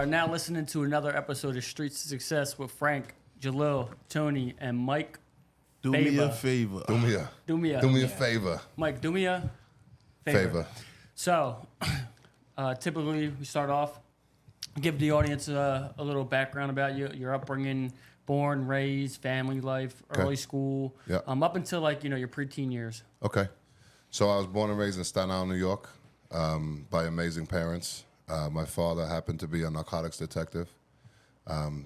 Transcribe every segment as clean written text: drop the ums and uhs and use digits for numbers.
are now listening to another episode of Streets to Success with Frank, Jalil, Tony, and Mike. Do me a favor. Do me a favor. Mike, do me a favor. So, typically we start off, give the audience a little background about you, your upbringing, born, raised, family life, early school, up until your preteen years. Okay. So I was born and raised in Staten Island, New York, by amazing parents. My father happened to be a narcotics detective.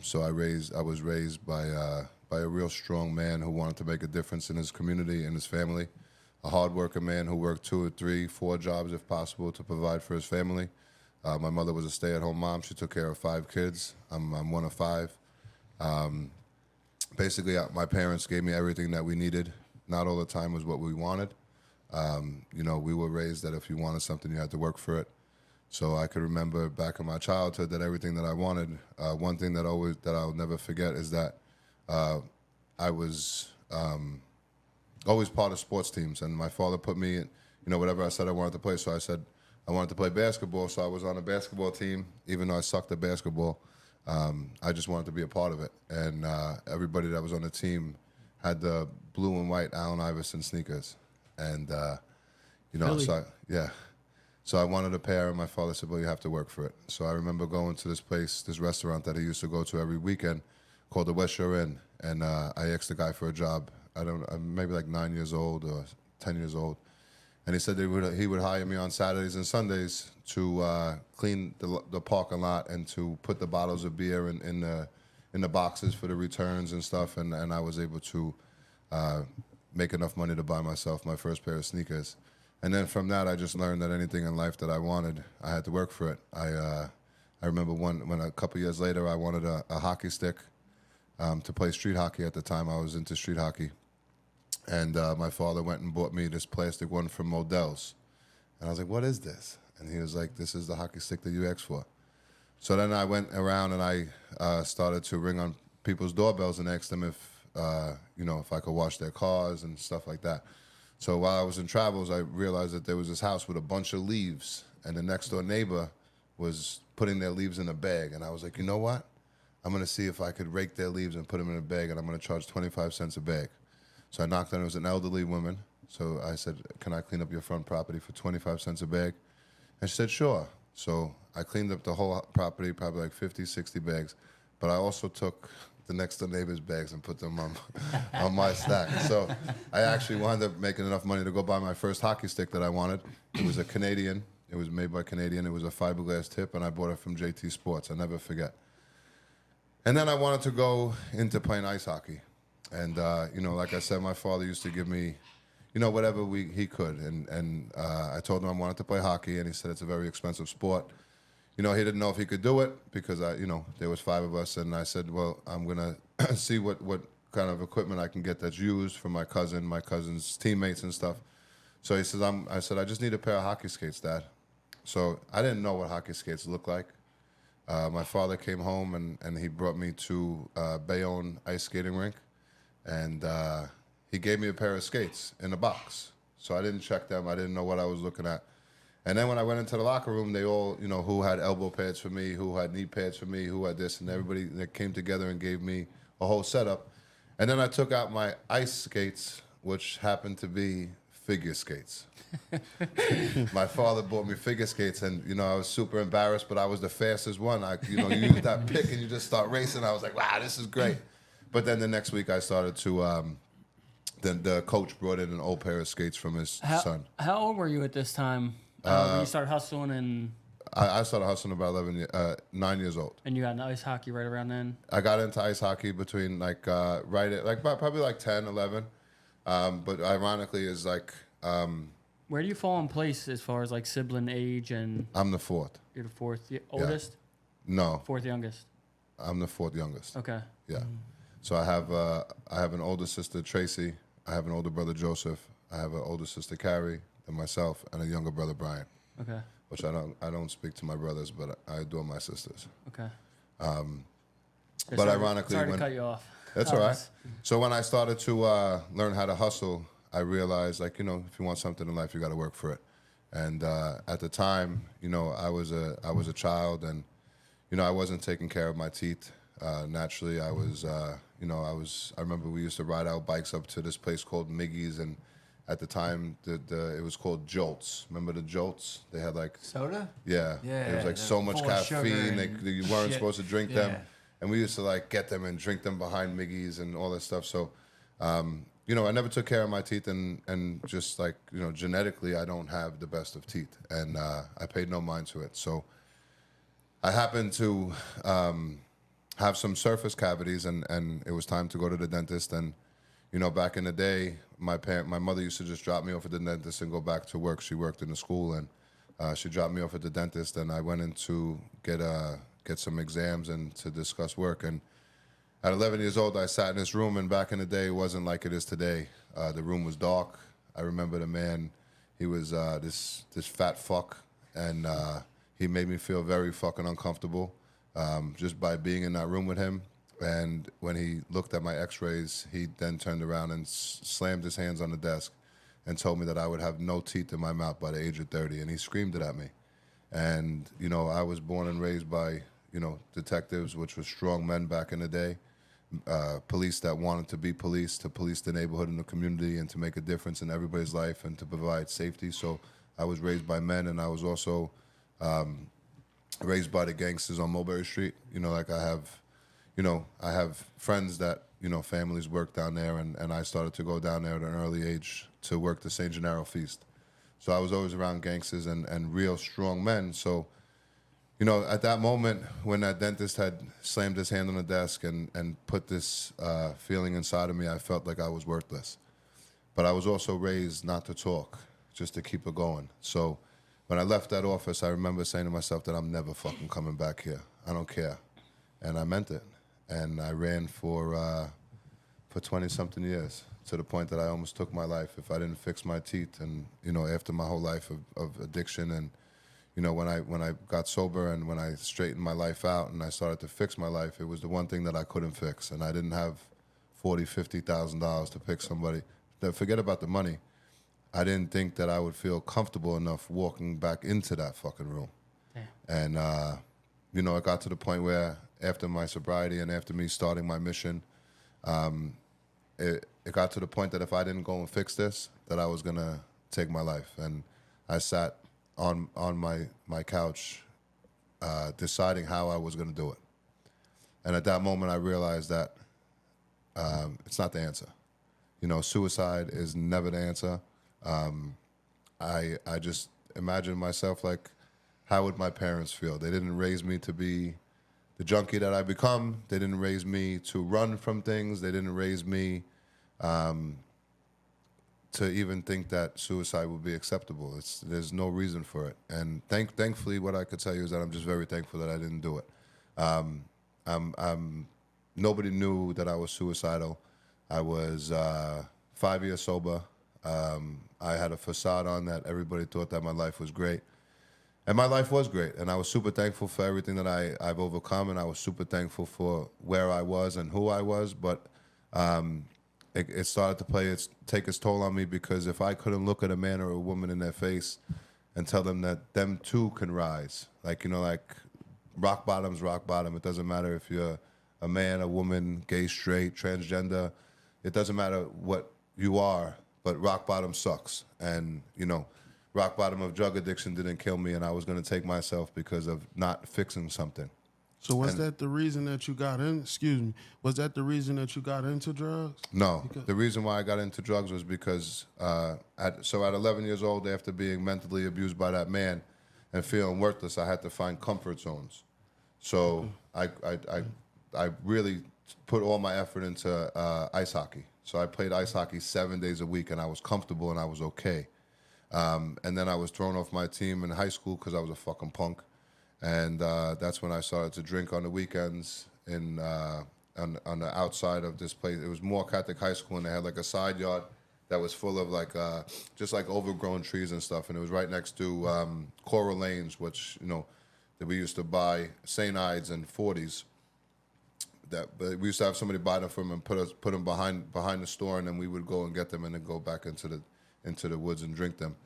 So I was raised by a real strong man who wanted to make a difference in his community and his family. A hard-working man who worked 2 or 3, 4 jobs, if possible, to provide for his family. My mother was a stay-at-home mom. She took care of 5 kids. I'm one of 5. Basically, my parents gave me everything that we needed. Not all the time was what we wanted. We were raised that if you wanted something, you had to work for it. So I could remember back in my childhood that everything that I wanted, one thing that I'll never forget is that I was always part of sports teams, and my father put me in, whatever I said I wanted to play. So I said I wanted to play basketball, so I was on a basketball team, even though I sucked at basketball. I just wanted to be a part of it, and everybody that was on the team had the blue and white Allen Iverson sneakers, and Really? So I wanted a pair, and my father said, well, you have to work for it. So I remember going to this restaurant that I used to go to every weekend called the West Shore Inn, and I asked the guy for a job. I'm maybe like 9 years old or 10 years old, and he said he would hire me on Saturdays and Sundays to clean the parking lot and to put the bottles of beer in the boxes for the returns and stuff, and I was able to make enough money to buy myself my first pair of sneakers. And then from that, I just learned that anything in life that I wanted, I had to work for it. I remember when a couple years later, I wanted a hockey stick to play street hockey. At the time, I was into street hockey. And my father went and bought me this plastic one from Modell's. And I was like, what is this? And he was like, this is the hockey stick that you asked for. So then I went around and I started to ring on people's doorbells and ask them if I could wash their cars and stuff like that. So while I was in travels, I realized that there was this house with a bunch of leaves, and the next door neighbor was putting their leaves in a bag. And I was like, you know what? I'm going to see if I could rake their leaves and put them in a bag, and I'm going to charge 25 cents a bag. So I knocked on it. It was an elderly woman. So I said, can I clean up your front property for 25 cents a bag? And she said, sure. So I cleaned up the whole property, probably like 50, 60 bags. But I also took the next door neighbor's bags and put them on my stack. So I actually wound up making enough money to go buy my first hockey stick that I wanted. It was a Canadian. It was made by Canadian. It was a fiberglass tip, and I bought it from JT Sports. I never forget. And then I wanted to go into playing ice hockey. And, like I said, my father used to give me, whatever he could. And I told him I wanted to play hockey, and he said it's a very expensive sport. He didn't know if he could do it because, there was 5 of us. And I said, well, I'm going to see what kind of equipment I can get that's used for my cousin's teammates and stuff. So he says, I just need a pair of hockey skates, Dad. So I didn't know what hockey skates look like. My father came home, and he brought me to Bayonne ice skating rink. And he gave me a pair of skates in a box. So I didn't check them. I didn't know what I was looking at. And then when I went into the locker room, they all, who had elbow pads for me, who had knee pads for me, who had this, and everybody that came together and gave me a whole setup. And then I took out my ice skates, which happened to be figure skates. My father bought me figure skates, and, I was super embarrassed, but I was the fastest one. You use that pick and you just start racing. I was like, wow, this is great. But then the next week I started to, the coach brought in an old pair of skates from his son. How old were you at this time when you started hustling? And I started hustling about 9 years old. And you got into ice hockey right around then? I got into ice hockey between probably 10, 11. But ironically is where do you fall in place as far as sibling age and? I'm the 4th. You're the 4th, oldest? No. 4th youngest. I'm the 4th youngest. Okay. Yeah. So I have an older sister, Tracy. I have an older brother, Joseph. I have an older sister, Carrie, and myself, and a younger brother, Brian. Okay. Which I don't speak to my brothers, but I adore my sisters. Okay. But ironically, sorry to cut you off. That's all right. So when I started to learn how to hustle, I realized, if you want something in life, you got to work for it. And at the time, I was a child, and I wasn't taking care of my teeth. Naturally, I was, I remember we used to ride our bikes up to this place called Miggy's, and at the time, it was called Jolts. Remember the Jolts? They had like soda. Yeah. It was like so much caffeine. You weren't supposed to drink them. And we used to like get them and drink them behind Miggy's and all that stuff. So, I never took care of my teeth, and just like, genetically, I don't have the best of teeth. And I paid no mind to it. So I happened to have some surface cavities, and it was time to go to the dentist. And, back in the day, my mother used to just drop me off at the dentist and go back to work. She worked in the school, and she dropped me off at the dentist, and I went in to get some exams and to discuss work. And at 11 years old, I sat in this room, and back in the day, it wasn't like it is today. The room was dark. I remember the man, he was this fat fuck, and he made me feel very fucking uncomfortable just by being in that room with him. And when he looked at my x-rays, he then turned around and slammed his hands on the desk and told me that I would have no teeth in my mouth by the age of 30, and he screamed it at me. And, I was born and raised by, detectives, which were strong men back in the day, police that wanted to be police, to police the neighborhood and the community and to make a difference in everybody's life and to provide safety. So I was raised by men, and I was also raised by the gangsters on Mulberry Street. I have friends that, families work down there, and I started to go down there at an early age to work the St. Gennaro feast. So I was always around gangsters and real strong men. So, at that moment when that dentist had slammed his hand on the desk and put this feeling inside of me, I felt like I was worthless. But I was also raised not to talk, just to keep it going. So when I left that office, I remember saying to myself that I'm never fucking coming back here. I don't care. And I meant it. And I ran for 20-something years, to the point that I almost took my life if I didn't fix my teeth. And, after my whole life of addiction, and, when I got sober and when I straightened my life out and I started to fix my life, it was the one thing that I couldn't fix. And I didn't have $40,000, $50,000 to pick somebody. Forget about the money. I didn't think that I would feel comfortable enough walking back into that fucking room. Yeah. And, it got to the point where after my sobriety and after me starting my mission, it got to the point that if I didn't go and fix this, that I was going to take my life. And I sat on my couch deciding how I was going to do it. And at that moment, I realized that it's not the answer. Suicide is never the answer. I just imagine myself like, how would my parents feel? They didn't raise me to be the junkie that I become. They didn't raise me to run from things. They didn't raise me to even think that suicide would be acceptable. There's no reason for it. And thankfully, what I could tell you is that I'm just very thankful that I didn't do it. Nobody knew that I was suicidal. I was 5 years sober. I had a facade on that everybody thought that my life was great. And my life was great, and I was super thankful for everything that I've overcome, and I was super thankful for where I was and who I was, but it started to take its toll on me, because if I couldn't look at a man or a woman in their face and tell them that them too can rise, like rock bottom's rock bottom. It doesn't matter if you're a man, a woman, gay, straight, transgender. It doesn't matter what you are, but rock bottom sucks. And, rock bottom of drug addiction didn't kill me, and I was going to take myself because of not fixing something. So was that the reason that you got in? Excuse me. Was that the reason that you got into drugs? No. The reason why I got into drugs was because at 11 years old, after being mentally abused by that man and feeling worthless, I had to find comfort zones. So I really put all my effort into ice hockey. So I played ice hockey 7 days a week, and I was comfortable and I was okay. And then I was thrown off my team in high school because I was a fucking punk. And that's when I started to drink on the weekends on the outside of this place. It was Moore Catholic High School, and they had like a side yard that was full of like just like overgrown trees and stuff. And it was right next to Coral Lanes, which, that we used to buy St. Ides and 40s. But we used to have somebody buy them from them and put them behind the store, and then we would go and get them and then go back into the woods and drink them.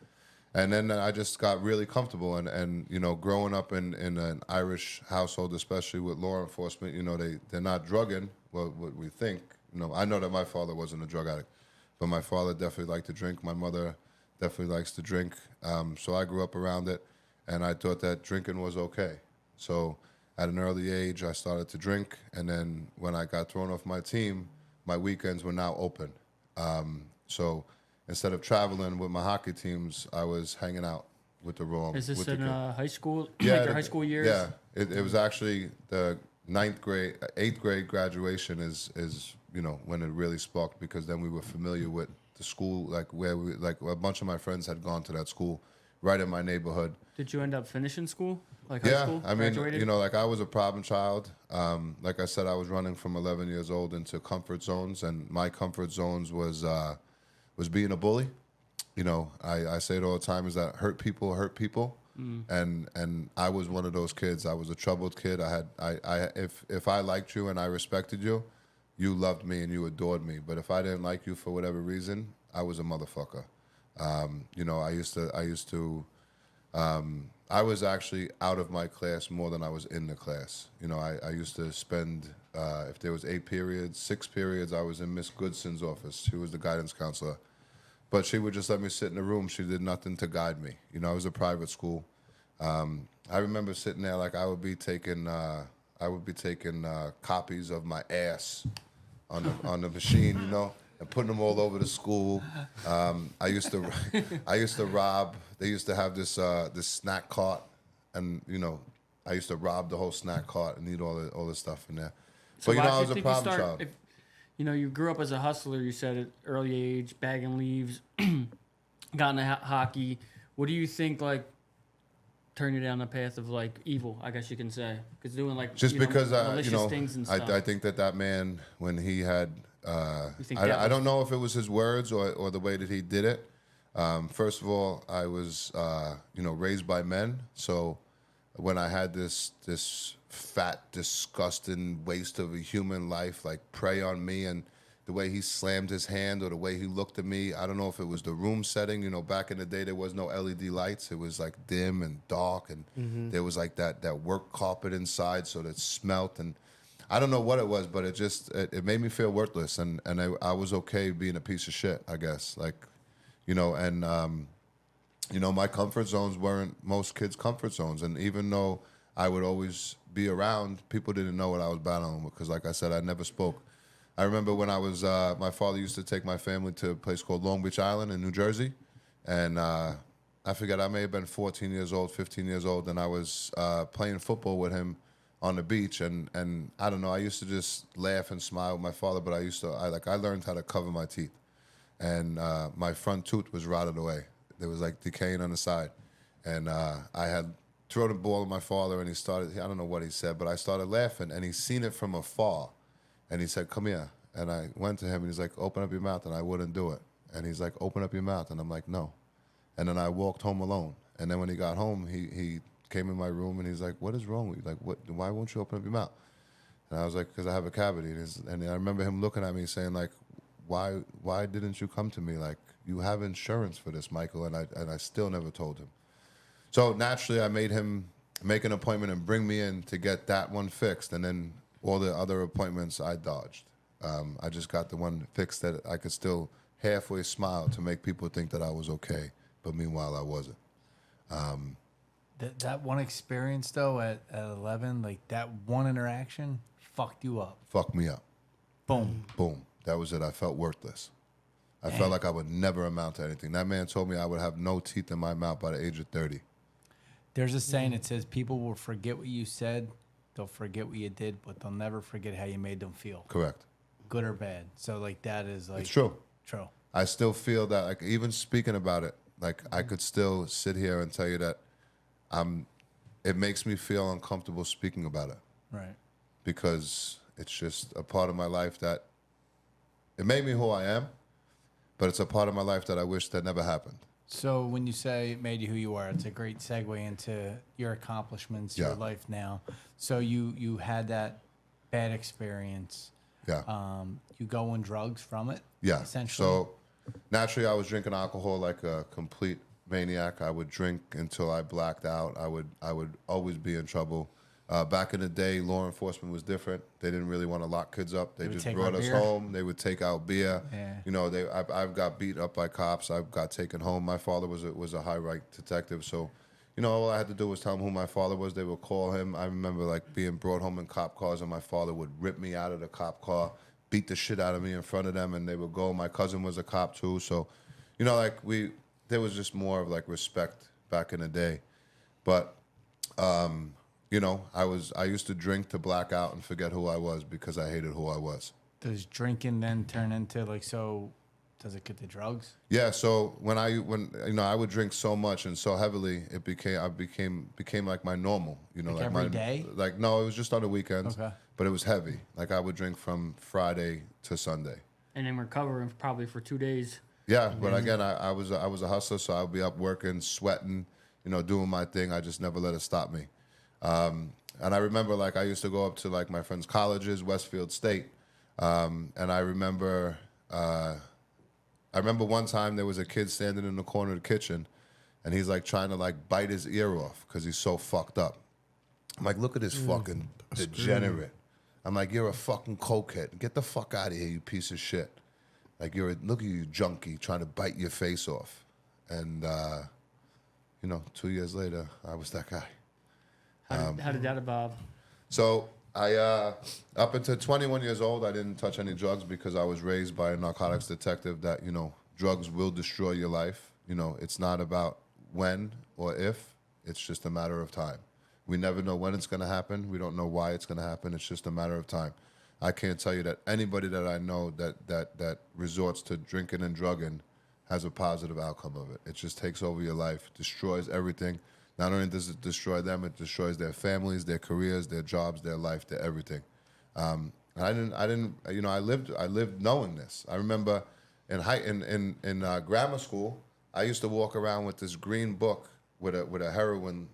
And then I just got really comfortable. And you know, growing up in an Irish household, especially with law enforcement, you know, they're not drugging, what we think. You know, I know that my father wasn't a drug addict, but my father definitely liked to drink. My mother definitely likes to drink. So I grew up around it, and I thought that drinking was okay. So at an early age, I started to drink, and then when I got thrown off my team, my weekends were now open. So instead of traveling with my hockey teams, I was hanging out with the wrong. Is this with in the high school? Yeah, Like your high school years? Yeah, it was actually the 8th grade graduation is you know when it really sparked, because then we were familiar with the school, like where we like a bunch of my friends had gone to that school right in my neighborhood. Did you end up finishing school? Like high Yeah, school? I mean, Graduated? you know, like I was a problem child. Like I said, I was running from 11 years old into comfort zones, and my comfort zones was being a bully. You know, I say it all the time, is that hurt people, and I was one of those kids. I was a troubled kid. If I liked you and I respected you, you loved me and you adored me. But if I didn't like you for whatever reason, I was a motherfucker. You know, I was actually out of my class more than I was in the class. You know, I used to spend, if there was 8 periods, 6 periods, I was in Miss Goodson's office. She was the guidance counselor. But she would just let me sit in the room. She did nothing to guide me. You know, it was a private school. I remember sitting there like I would be taking copies of my ass on the machine, you know, and putting them all over the school. I used to rob. They used to have this snack cart, and you know, I used to rob the whole snack cart and eat all the stuff in there. So but you know, why I do was a think you problem child. If, you know, you grew up as a hustler, you said at early age, bagging leaves, got into hockey. What do you think, like, turned you down the path of, like, evil, I guess you can say? Because doing, like, Just because malicious things and stuff. I think that man, when he had, You think I don't know if it was his words or the way that he did it. First of all, I was raised by men, so when I had this fat, disgusting waste of a human life like prey on me, and the way he slammed his hand or the way he looked at me, I don't know if it was the room setting. You know, back in the day there was no LED lights. It was like dim and dark, and there was like that work carpet inside, so that smelt, and I don't know what it was, but it made me feel worthless, and I was okay being a piece of shit, I guess. Like, you know, and you know, my comfort zones weren't most kids' comfort zones, and even though I would always be around, people didn't know what I was battling with, because like I said, I never spoke. I remember when I was, my father used to take my family to a place called Long Beach Island in New Jersey, and I forget, I may have been 14 years old, 15 years old, and I was playing football with him on the beach, and I don't know, I used to just laugh and smile with my father, but I learned how to cover my teeth, and my front tooth was rotted away. There was like decaying on the side, and I had thrown a ball at my father, and he started, I don't know what he said, but I started laughing, and he seen it from afar, and he said, "Come here," and I went to him, and he's like, "Open up your mouth," and I wouldn't do it, and he's like, "Open up your mouth," and I'm like, "No," and then I walked home alone, and then when he got home, he came in my room, and he's like, "What is wrong with you? Like, why won't you open up your mouth?" And I was like, "Because I have a cavity," and I remember him looking at me saying like, why didn't you come to me? Like, you have insurance for this, Michael, and I still never told him. So naturally, I made him make an appointment and bring me in to get that one fixed, and then all the other appointments I dodged. I just got the one fixed that I could still halfway smile to make people think that I was okay, but meanwhile I wasn't. That one experience though at 11, like that one interaction fucked you up. Fucked me up. Boom. Boom. That was it. I felt worthless. I felt like I would never amount to anything. That man told me I would have no teeth in my mouth by the age of 30. There's a saying that says people will forget what you said, they'll forget what you did, but they'll never forget how you made them feel. Correct. Good or bad. So like that is like It's true. True. I still feel that, like, even speaking about it, like, I could still sit here and tell you that it makes me feel uncomfortable speaking about it. Right. Because it's just a part of my life that it made me who I am, but it's a part of my life that I wish that never happened. So when you say it made you who you are, it's a great segue into your accomplishments, your life now. So you had that bad experience. Yeah. You go on drugs from it. Yeah. Essentially. So naturally, I was drinking alcohol like a complete maniac. I would drink until I blacked out. I would always be in trouble. Back in the day, law enforcement was different. They didn't really want to lock kids up. They just brought us home. They would take out beer. Yeah. You know, I've got beat up by cops. I've got taken home. My father was a high rank detective, so you know, all I had to do was tell him who my father was. They would call him. I remember like being brought home in cop cars, and my father would rip me out of the cop car, beat the shit out of me in front of them, and they would go. My cousin was a cop too, so you know, like there was just more of like respect back in the day, but. You know, I used to drink to black out and forget who I was because I hated who I was. Does drinking then turn into like, so does it get to drugs? Yeah, so when you know, I would drink so much and so heavily, it became like my normal, you know, Like like every my day? Like no, it was just on the weekends. Okay. But it was heavy. Like I would drink from Friday to Sunday. And then recovering probably for 2 days. Yeah, but again, I was a hustler, so I would be up working, sweating, you know, doing my thing. I just never let it stop me. And I remember, like, I used to go up to, like, my friends' colleges, Westfield State, and I remember one time there was a kid standing in the corner of the kitchen, and he's, like, trying to, like, bite his ear off because he's so fucked up. I'm like, look at this fucking degenerate. I'm like, you're a fucking cokehead. Get the fuck out of here, you piece of shit. Like, look at you junkie trying to bite your face off. And, you know, 2 years later, I was that guy. How did that evolve? So I, up until 21 years old, I didn't touch any drugs because I was raised by a narcotics detective that, you know, drugs will destroy your life. You know, it's not about when or if, it's just a matter of time. We never know when it's going to happen. We don't know why it's going to happen. It's just a matter of time. I can't tell you that anybody that I know that resorts to drinking and drugging has a positive outcome of it. It just takes over your life, destroys everything. Not only does it destroy them, it destroys their families, their careers, their jobs, their life, their everything. And I didn't, you know, I lived knowing this. I remember in grammar school, I used to walk around with this green book with a heroin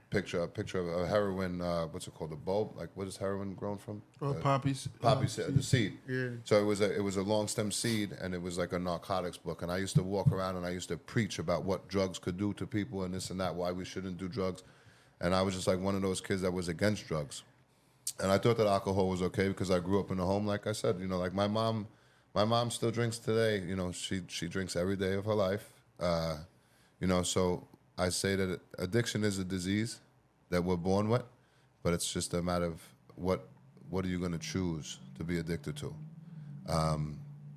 picture of a heroin. What's it called? A bulb? Like what is heroin grown from? Poppies. Poppy seed, the seed. Yeah. So it was a long stem seed, and it was like a narcotics book. And I used to walk around and I used to preach about what drugs could do to people and this and that, why we shouldn't do drugs. And I was just like one of those kids that was against drugs. And I thought that alcohol was okay because I grew up in a home, like I said, you know, like my mom still drinks today. You know, she drinks every day of her life. You know, so I say that addiction is a disease that we're born with, but it's just a matter of what are you going to choose to be addicted to.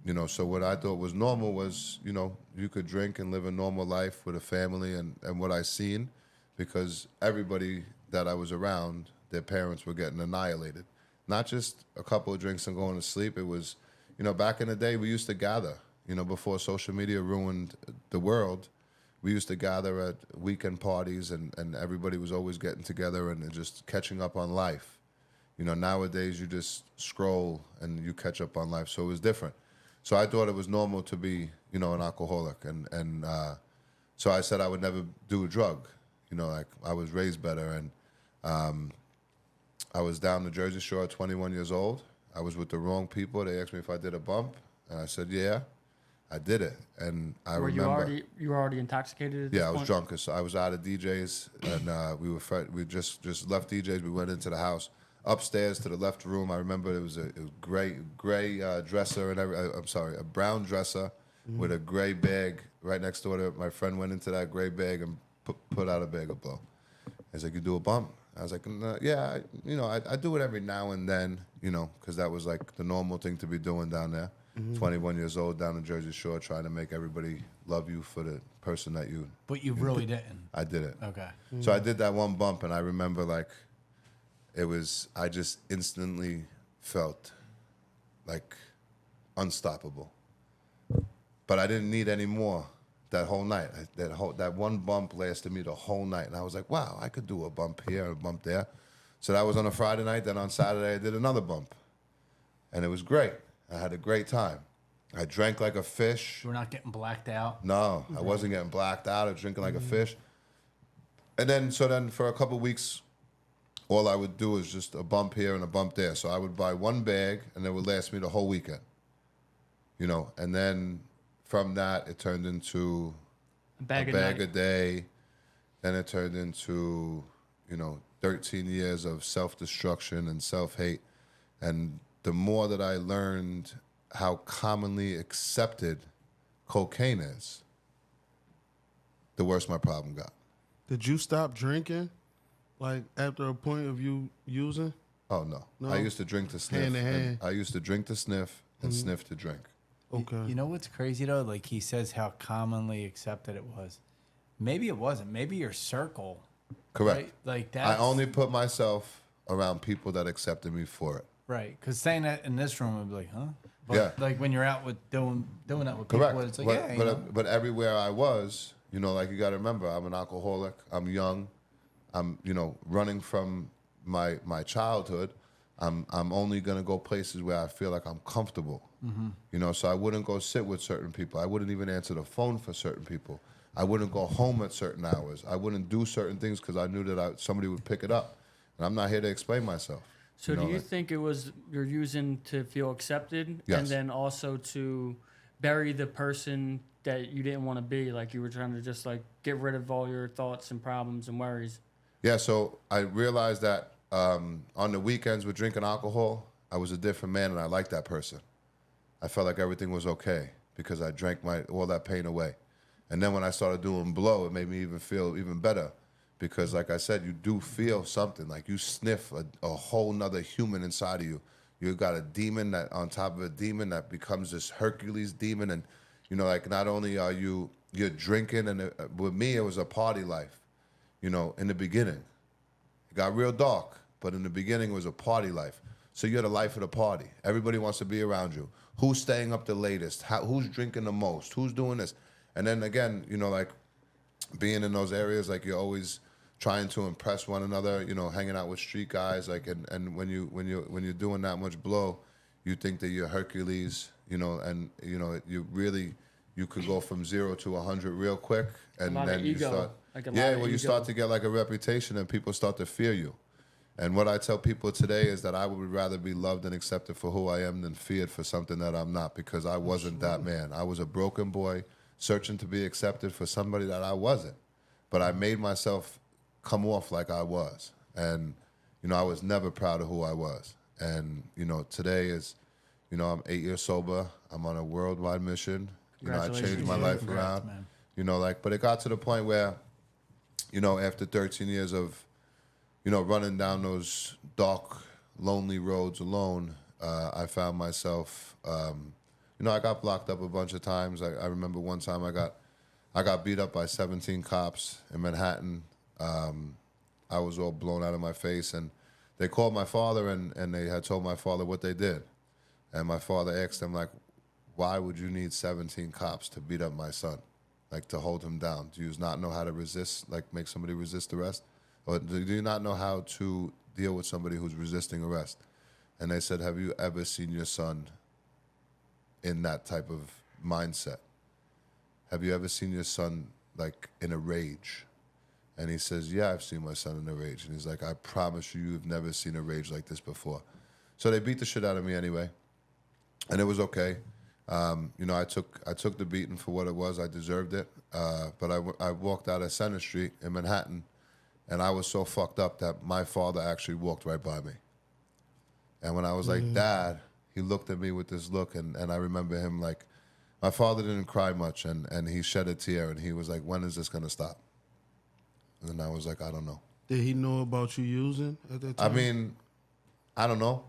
You know, so what I thought was normal was, you know, you could drink and live a normal life with a family and what I seen, because everybody that I was around, their parents were getting annihilated. Not just a couple of drinks and going to sleep. It was, you know, back in the day, we used to gather, you know, before social media ruined the world. We used to gather at weekend parties and everybody was always getting together and just catching up on life. You know, nowadays you just scroll and you catch up on life. So it was different. So I thought it was normal to be, you know, an alcoholic. And so I said I would never do a drug. You know, like I was raised better. And I was down the Jersey Shore at 21 years old. I was with the wrong people. They asked me if I did a bump. And I said, yeah. I did it, and I remember. You were already intoxicated? At this I was point? drunk. So I was out of DJs, and we just left DJs. We went into the house, upstairs to the left room. I remember it was a gray dresser and a brown dresser with a gray bag right next door to it. My friend went into that gray bag and put out a bag of blow. He's like, "You do a bump?" I was like, "Yeah, I do it every now and then, you know, because that was like the normal thing to be doing down there." 21 years old down the Jersey Shore, trying to make everybody love you for the person that you. But you really didn't. I did it. Okay. So I did that one bump, and I remember like, I just instantly felt like unstoppable. But I didn't need any more that whole night. That one bump lasted me the whole night, and I was like, wow, I could do a bump here, a bump there. So that was on a Friday night. Then on Saturday, I did another bump, and it was great. I had a great time. I drank like a fish. You were not getting blacked out? No, I wasn't getting blacked out or drinking like a fish. And then for a couple of weeks, all I would do was just a bump here and a bump there. So I would buy one bag, and it would last me the whole weekend. You know, and then from that, it turned into A bag a day. Then it turned into, 13 years of self-destruction and self-hate. And the more that I learned how commonly accepted cocaine is, the worse my problem got. Did you stop drinking, like after a point of you using? Oh, no. No? I used to drink to sniff. Hand to hand. I used to drink to sniff and sniff to drink. Okay. You know what's crazy though? Like he says how commonly accepted it was. Maybe it wasn't. Maybe your circle. Correct. Right? Like that. I only put myself around people that accepted me for it. Right. Because saying that in this room would be like, huh? But Yeah. like when you're out with doing that with Correct. people, it's like, but, yeah. but everywhere I was, like you got to remember, I'm an alcoholic. I'm young. I'm, running from my childhood. I'm only going to go places where I feel like I'm comfortable. So I wouldn't go sit with certain people. I wouldn't even answer the phone for certain people. I wouldn't go home at certain hours. I wouldn't do certain things because I knew that somebody would pick it up. And I'm not here to explain myself. So do you think it was you're using to feel accepted Yes. and then also to bury the person that you didn't want to be? Like you were trying to just like get rid of all your thoughts and problems and worries. Yeah, so I realized that on the weekends with drinking alcohol, I was a different man and I liked that person. I felt like everything was okay because I drank all that pain away. And then when I started doing blow, it made me even feel even better because, like I said, you do feel something. Like you sniff a whole nother human inside of you. You got a demon that on top of a demon that becomes this Hercules demon. And, like not only are you're drinking, and with me, it was a party life, in the beginning. It got real dark, but in the beginning, it was a party life. So you're the life of the party. Everybody wants to be around you. Who's staying up the latest? Who's drinking the most? Who's doing this? And then again, like being in those areas, like you're always trying to impress one another, hanging out with street guys, like and when you're doing that much blow, you think that you're Hercules, and you could go from 0 to 100 real quick, and then you start you start to get like a reputation and people start to fear you. And what I tell people today is that I would rather be loved and accepted for who I am than feared for something that I'm not, because I wasn't that man. I was a broken boy searching to be accepted for somebody that I wasn't. But I made myself come off like I was. And, I was never proud of who I was. And, today is, I'm 8 years sober. I'm on a worldwide mission. I changed my life around. Man. But it got to the point where, after 13 years of, running down those dark, lonely roads alone, I found myself, I got blocked up a bunch of times. I remember one time I got beat up by 17 cops in Manhattan. I was all blown out of my face, and they called my father, and they had told my father what they did. And my father asked them, like, why would you need 17 cops to beat up my son, like to hold him down? Do you not know how to resist, like make somebody resist arrest? Or do you not know how to deal with somebody who's resisting arrest? And they said, have you ever seen your son in that type of mindset? Have you ever seen your son like in a rage? And he says, yeah, I've seen my son in a rage. And he's like, I promise you've never seen a rage like this before. So they beat the shit out of me anyway. And it was okay. I took the beating for what it was. I deserved it. But I walked out of Center Street in Manhattan, and I was so fucked up that my father actually walked right by me. And when I was like, Dad, he looked at me with this look, and I remember him like, my father didn't cry much, and he shed a tear, and he was like, when is this going to stop? And I was like, I don't know. Did he know about you using at that time? I mean, I don't know.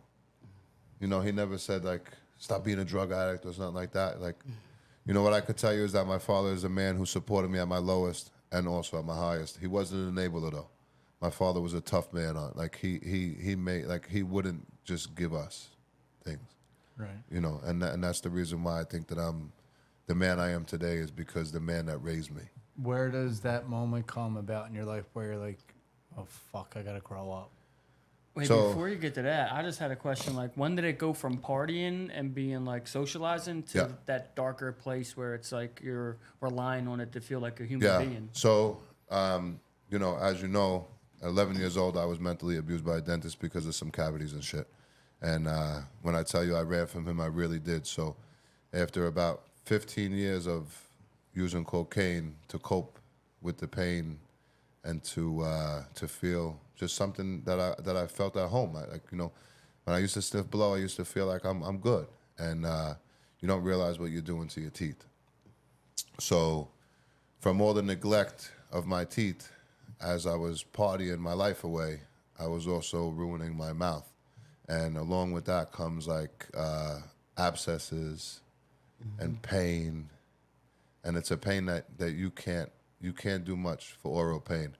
He never said, like, stop being a drug addict or something like that. Like, what I could tell you is that my father is a man who supported me at my lowest and also at my highest. He wasn't an enabler, though. My father was a tough man. Like, he made, like, he wouldn't just give us things. Right. And that's the reason why I think that I'm the man I am today, is because the man that raised me. Where does that moment come about in your life where you're like, oh, fuck, I got to grow up? Wait, So- before you get to that, I just had a question. Like, when did it go from partying and being like socializing to that darker place where it's like you're relying on it to feel like a human being? So, as you know, at 11 years old, I was mentally abused by a dentist because of some cavities and shit. And when I tell you I ran from him, I really did. So after about 15 years of using cocaine to cope with the pain and to feel just something that I felt at home. When I used to sniff blow, I used to feel like I'm good, and you don't realize what you're doing to your teeth. So, from all the neglect of my teeth, as I was partying my life away, I was also ruining my mouth, and along with that comes like abscesses and pain, and it's a pain that you can't do much for oral pain.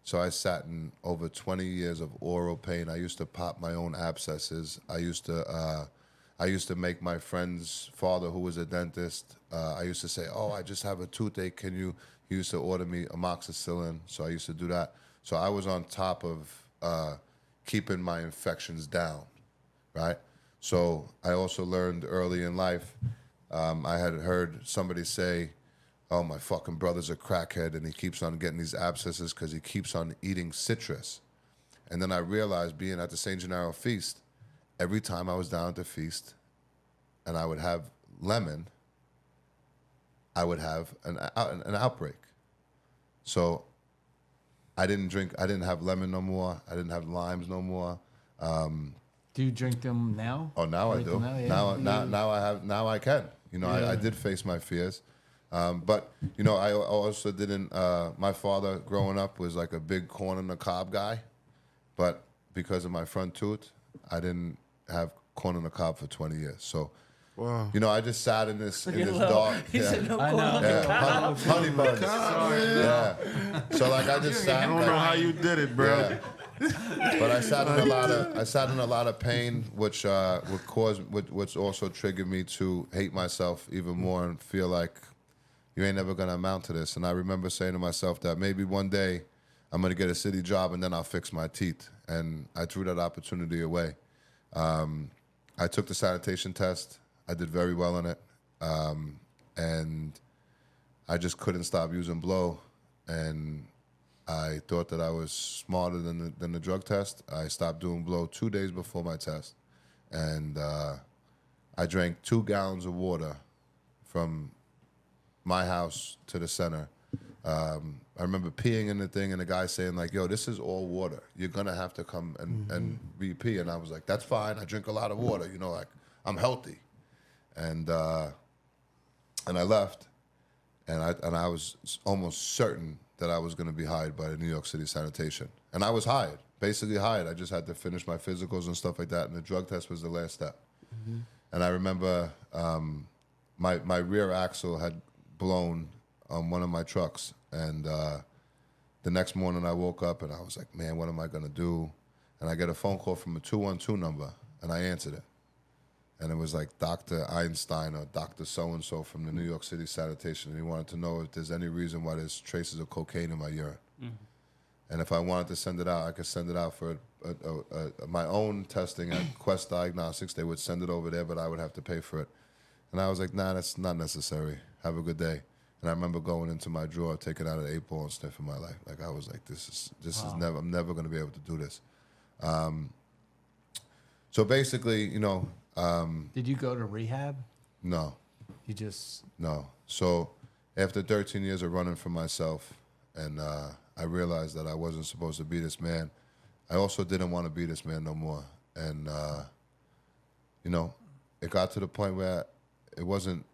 So I sat in over 20 years of oral pain. I used to pop my own abscesses. I used to make my friend's father, who was a dentist, I used to say, "Oh, I just have a toothache. Can you?" He used to order me amoxicillin, so I used to do that. So I was on top of keeping my infections down, right? So I also learned early in life. I had heard somebody say, "Oh, my fucking brother's a crackhead and he keeps on getting these abscesses because he keeps on eating citrus." And then I realized, being at the St. Gennaro feast, every time I was down at the feast and I would have lemon, I would have an outbreak. So I didn't have lemon no more. I didn't have limes no more. Do you drink them now? Oh, now I do. Now I can. I did face my fears. But I also didn't. My father, growing up, was like a big corn on the cob guy, but because of my front tooth, I didn't have corn on the cob for 20 years. So, Wow. I just sat in this dark. He said no I corn know. on the cob. Honey buns. Yeah. So like I just sat. I don't know how you did it, bro. Yeah. But I sat in a lot of pain, which also triggered me to hate myself even more and feel like you ain't never gonna amount to this. And I remember saying to myself that maybe one day I'm gonna get a city job and then I'll fix my teeth. And I threw that opportunity away. I took the sanitation test. I did very well in it, and I just couldn't stop using blow. And I thought that I was smarter than the drug test. I stopped doing blow 2 days before my test, and I drank 2 gallons of water from my house to the center. I remember peeing in the thing and the guy saying like, "Yo, this is all water. You're gonna have to come and re-pee." And I was like, "That's fine. I drink a lot of water. Like I'm healthy." And I left, and I was almost certain that I was going to be hired by the New York City Sanitation, and I was hired, basically hired. I just had to finish my physicals and stuff like that, and the drug test was the last step. And I remember my rear axle had blown on one of my trucks, and the next morning I woke up and I was like, "Man, what am I going to do?" And I get a phone call from a 212 number, and I answered it. And it was like Dr. Einstein or Dr. So-and-so from the New York City Sanitation. And he wanted to know if there's any reason why there's traces of cocaine in my urine. And if I wanted to send it out, I could send it out for my own testing at Quest Diagnostics. They would send it over there, but I would have to pay for it. And I was like, "Nah, that's not necessary. Have a good day." And I remember going into my drawer, taking out an 8-ball and sniffing my life. Like I was like, this is never, I'm never going to be able to do this. So basically, Did you go to rehab? no. You just No. So after 13 years of running for myself, and I realized that I wasn't supposed to be this man, I also didn't want to be this man no more. And, it got to the point where it wasn't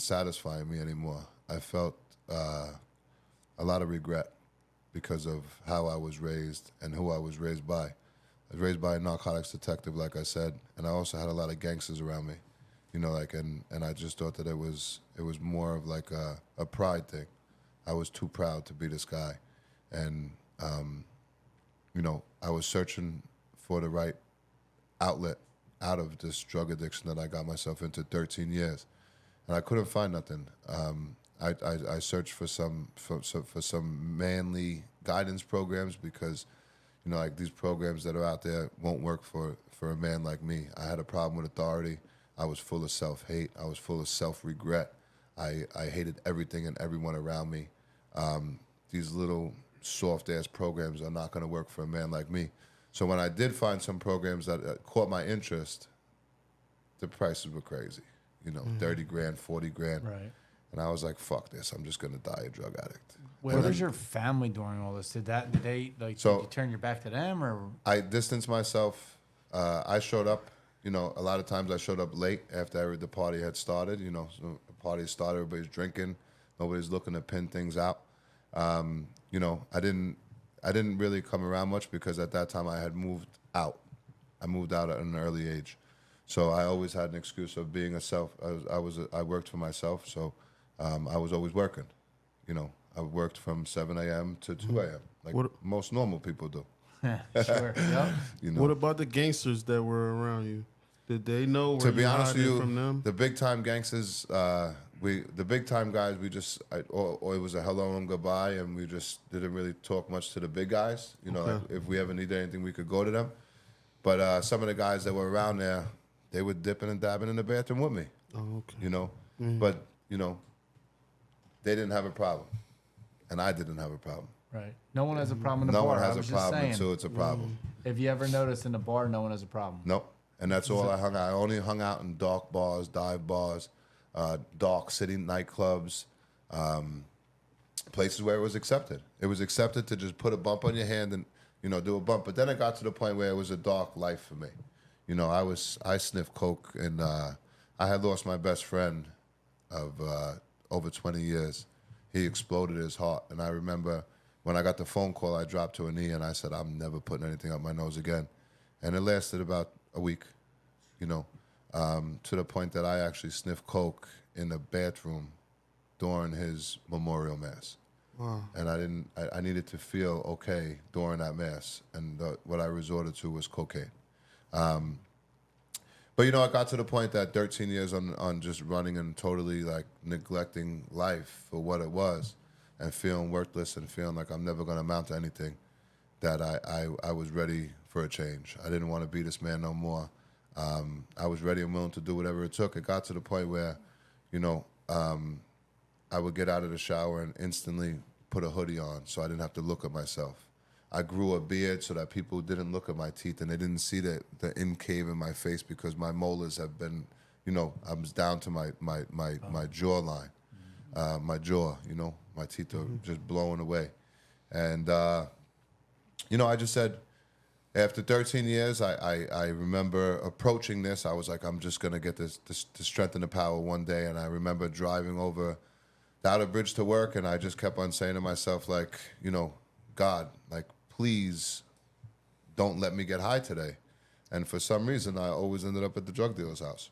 satisfying me anymore. I felt a lot of regret because of how I was raised and who I was raised by. I was raised by a narcotics detective, like I said, and I also had a lot of gangsters around me, and I just thought that it was more of like a pride thing. I was too proud to be this guy, and I was searching for the right outlet out of this drug addiction that I got myself into 13 years, and I couldn't find nothing. I searched for some manly guidance programs because like these programs that are out there won't work for a man like me. I had a problem with authority. I was full of self-hate. I was full of self-regret. I hated everything and everyone around me. These little soft-ass programs are not going to work for a man like me. So when I did find some programs that caught my interest, the prices were crazy. $30 grand, 40 grand. Right. And I was like, fuck this. I'm just going to die a drug addict. Where was your family during all this? Did they did you turn your back to them, or? I distanced myself. I showed up, a lot of times I showed up late after the party had started. So the party started, everybody's drinking, nobody's looking to pin things out. I didn't really come around much because at that time I had moved out. I moved out at an early age, so I always had an excuse of being I worked for myself, so I was always working. I worked from 7 a.m. to 2 a.m. like most normal people do. Sure. Yep. What about the gangsters that were around you? Did they know where To be you honest with hiding you, from them? the big time gangsters, the big time guys, or it was a hello and goodbye, and we just didn't really talk much to the big guys. Like if we ever needed anything, we could go to them. But some of the guys that were around there, they were dipping and dabbing in the bathroom with me. Oh, okay. But they didn't have a problem, and I didn't have a problem. Right. No one has a problem in the No bar. one I has was a just problem saying. until it's a problem. If you ever notice in the bar, no one has a problem. Nope. And that's all I hung out. I only hung out in dark bars, dive bars, dark city nightclubs, places where it was accepted. It was accepted to just put a bump on your hand and, do a bump. But then it got to the point where it was a dark life for me. I sniffed coke, and I had lost my best friend of over 20 years. He exploded his heart. And I remember when I got the phone call, I dropped to a knee and I said, I'm never putting anything up my nose again. And it lasted about a week, to the point that I actually sniffed coke in the bathroom during his memorial mass. Wow. And I needed to feel okay during that mass. And what I resorted to was cocaine. But, I got to the point that 13 years on just running and totally like neglecting life for what it was and feeling worthless and feeling like I'm never going to amount to anything, that I was ready for a change. I didn't want to be this man no more. I was ready and willing to do whatever it took. It got to the point where, I would get out of the shower and instantly put a hoodie on so I didn't have to look at myself. I grew a beard so that people didn't look at my teeth and they didn't see the incave in my face because my molars have been, I was down to my jawline, my jaw, my teeth are just blowing away. And, I just said, after 13 years, I remember approaching this. I was like, I'm just going to get this strength and the power one day. And I remember driving over the outer bridge to work, and I just kept on saying to myself, like, God, like, please don't let me get high today. And for some reason, I always ended up at the drug dealer's house.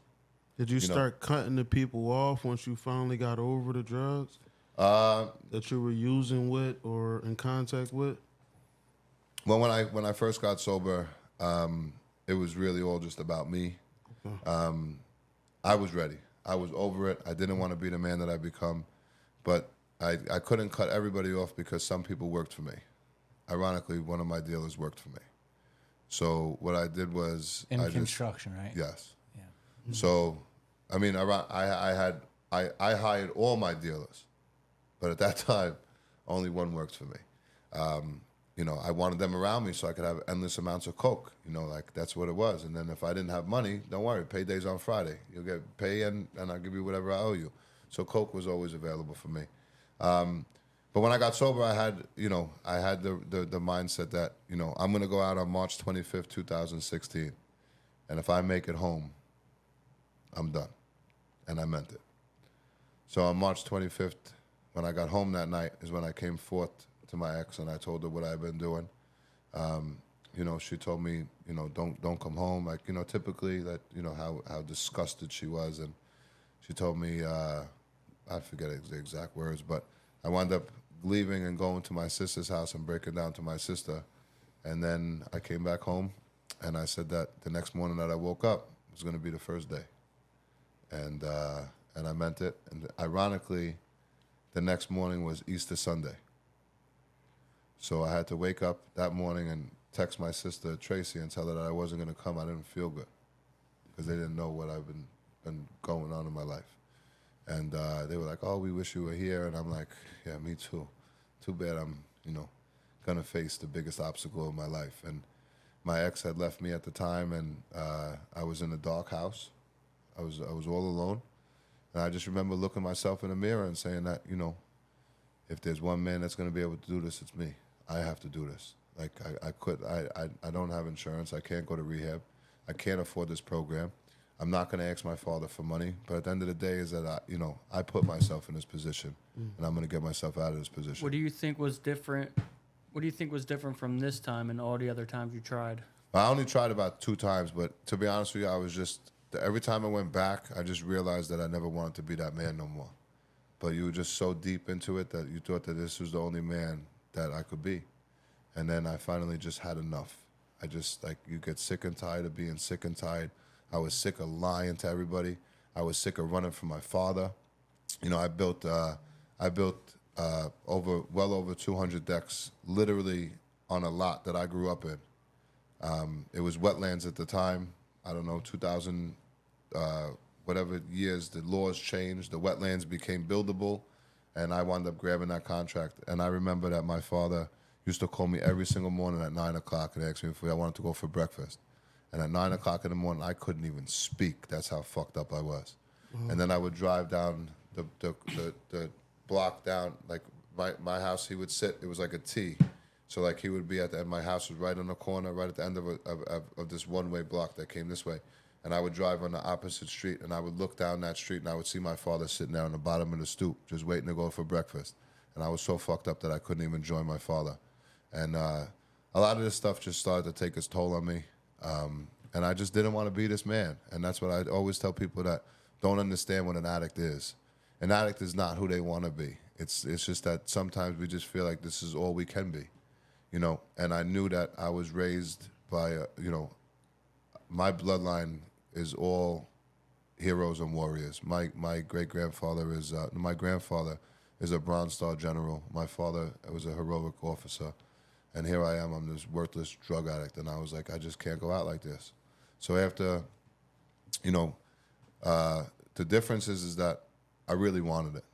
Did you start cutting the people off once you finally got over the drugs that you were using with or in contact with? Well, when I first got sober, it was really all just about me. Okay. I was ready. I was over it. I didn't want to be the man that I become, but I couldn't cut everybody off because some people worked for me. Ironically, one of my dealers worked for me. So what I did was in construction, right? Yes. Yeah. So, I mean, I hired all my dealers, but at that time, only one worked for me. I wanted them around me so I could have endless amounts of coke. Like that's what it was. And then if I didn't have money, don't worry, payday's on Friday. You'll get pay and I'll give you whatever I owe you. So coke was always available for me. But when I got sober, I had the mindset that, I'm going to go out on March 25th, 2016. And if I make it home, I'm done. And I meant it. So on March 25th, when I got home that night is when I came forth to my ex and I told her what I've been doing. She told me, don't come home. Like, typically that, how disgusted she was. And she told me, I forget the exact words, but I wound up leaving and going to my sister's house and breaking down to my sister. And then I came back home and I said that the next morning that I woke up was going to be the first day. And I meant it. And ironically, the next morning was Easter Sunday. So I had to wake up that morning and text my sister, Tracy, and tell her that I wasn't going to come. I didn't feel good because they didn't know what I've been going on in my life. And they were like, oh, we wish you were here. And I'm like, yeah, me too. Too bad I'm, going to face the biggest obstacle of my life. And my ex had left me at the time, and I was in a dark house. I was all alone. And I just remember looking myself in the mirror and saying that, you know, if there's one man that's going to be able to do this, it's me. I have to do this. Like, I don't have insurance. I can't go to rehab. I can't afford this program. I'm not going to ask my father for money. But at the end of the day is that, I put myself in this position, and I'm going to get myself out of this position. What do you think was different? What do you think was different from this time and all the other times you tried? I only tried about 2 times, but to be honest with you, I was just, every time I went back, I just realized that I never wanted to be that man no more. But you were just so deep into it that you thought that this was the only man that I could be. And then I finally just had enough. I just, like, you get sick and tired of being sick and tired. I was sick of lying to everybody. I was sick of running from my father. You know, I built well over 200 decks, literally on a lot that I grew up in. It was wetlands at the time. I don't know, 2000, whatever years, the laws changed. The wetlands became buildable, and I wound up grabbing that contract. And I remember that my father used to call me every single morning at 9 o'clock and ask me if I wanted to go for breakfast. And at 9 o'clock in the morning, I couldn't even speak. That's how fucked up I was. And then I would drive down the block down, like my house, he would sit, it was like a T. So like he would be at the end, my house was right on the corner, right at the end of this one-way block that came this way. And I would drive on the opposite street, and I would look down that street, and I would see my father sitting there on the bottom of the stoop, just waiting to go for breakfast. And I was so fucked up that I couldn't even join my father. And a lot of this stuff just started to take its toll on me. And I just didn't want to be this man. And that's what I always tell people that don't understand what an addict is. An addict is not who they want to be. It's just that sometimes we just feel like this is all we can be, you know. And I knew that I was raised by, my bloodline is all heroes and warriors. My great-grandfather is, my grandfather is a Bronze Star general. My father was a heroic officer. And here I am, I'm this worthless drug addict. And I was like, I just can't go out like this. So after, the difference is that I really wanted it.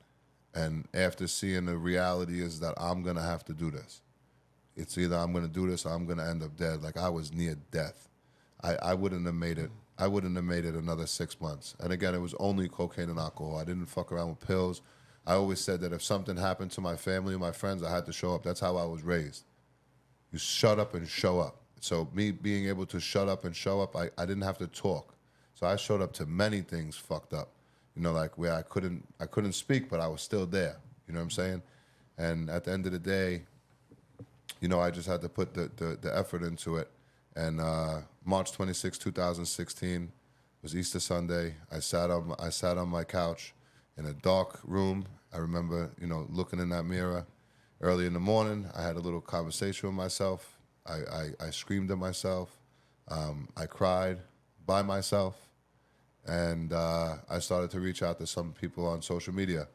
And after seeing the reality is that I'm going to have to do this. It's either I'm going to do this or I'm going to end up dead. Like, I was near death. I wouldn't have made it. I wouldn't have made it another 6 months. And again, it was only cocaine and alcohol. I didn't fuck around with pills. I always said that if something happened to my family or my friends, I had to show up. That's how I was raised. You shut up and show up. So me being able to shut up and show up, I didn't have to talk. So I showed up to many things fucked up. Like where I couldn't speak, but I was still there. You know what I'm saying? And at the end of the day, I just had to put the effort into it. And March 26, 2016 was Easter Sunday. I sat on my couch in a dark room. I remember, looking in that mirror. Early in the morning, I had a little conversation with myself. I screamed at myself. I cried by myself. And I started to reach out to some people on social media.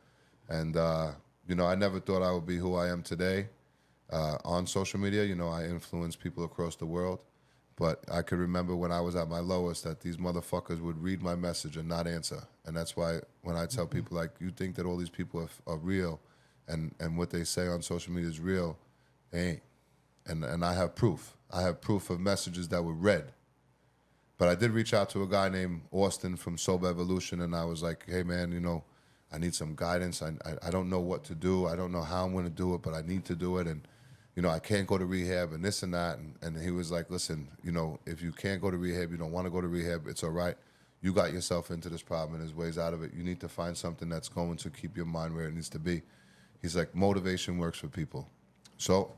And, I never thought I would be who I am today on social media. I influence people across the world. But I could remember when I was at my lowest that these motherfuckers would read my message and not answer. And that's why when I tell people, like, you think that all these people are real and what they say on social media is real, they ain't. And I have proof. I have proof of messages that were read. But I did reach out to a guy named Austin from Sober Evolution, and I was like, hey, man, I need some guidance. I don't know what to do. I don't know how I'm going to do it, but I need to do it. And, I can't go to rehab and this and that. And he was like, listen, if you can't go to rehab, you don't want to go to rehab, it's all right. You got yourself into this problem, and there's ways out of it. You need to find something that's going to keep your mind where it needs to be. He's like, motivation works for people. So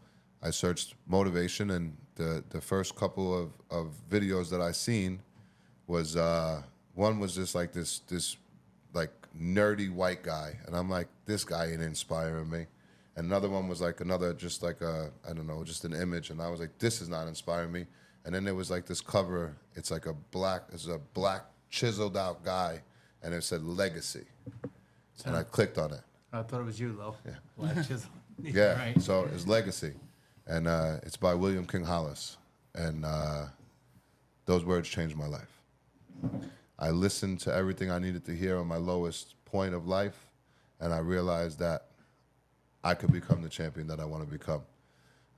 I searched motivation, and the first couple of videos that I seen was one was just like this like nerdy white guy, and I'm like, this guy ain't inspiring me. And another one was like just an image, and I was like, this is not inspiring me. And then there was like this cover. It's like a black chiseled out guy, and it said legacy, and I clicked on it. I thought it was you, Lo. Yeah. Black chisel. Yeah. Right. So it's legacy. And it's by William King Hollis. And those words changed my life. I listened to everything I needed to hear on my lowest point of life, and I realized that I could become the champion that I want to become.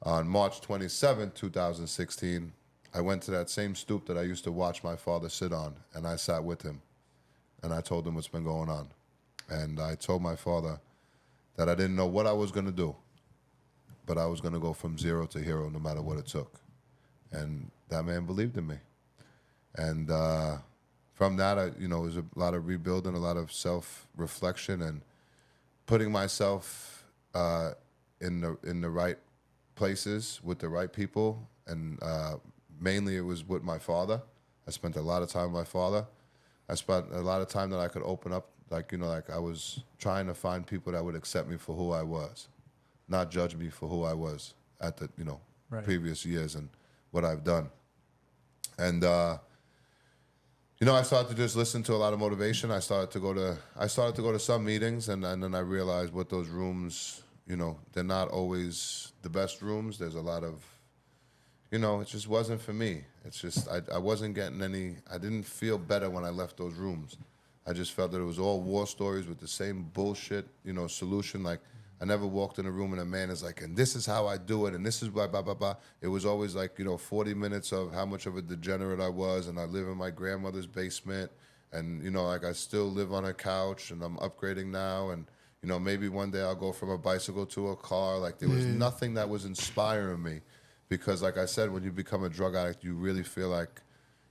On March 27, 2016, I went to that same stoop that I used to watch my father sit on, and I sat with him, and I told him what's been going on. And I told my father that I didn't know what I was going to do, but I was going to go from zero to hero no matter what it took. And that man believed in me. And from that, it was a lot of rebuilding, a lot of self-reflection, and putting myself in the right places with the right people. And mainly it was with my father. I spent a lot of time with my father. I spent a lot of time that I could open up, like I was trying to find people that would accept me for who I was, not judge me for who I was at the, Right. previous years and what I've done. And, I started to just listen to a lot of motivation. I started to go to some meetings, and then I realized what those rooms, they're not always the best rooms. There's a lot of, it just wasn't for me. It's just, I wasn't getting I didn't feel better when I left those rooms. I just felt that it was all war stories with the same bullshit, solution. Like, I never walked in a room and a man is like, and this is how I do it, and this is blah, blah, blah, blah. It was always like, 40 minutes of how much of a degenerate I was, and I live in my grandmother's basement, and, I still live on a couch, and I'm upgrading now, and, maybe one day I'll go from a bicycle to a car. Like, there was nothing that was inspiring me. Because, like I said, when you become a drug addict, you really feel like,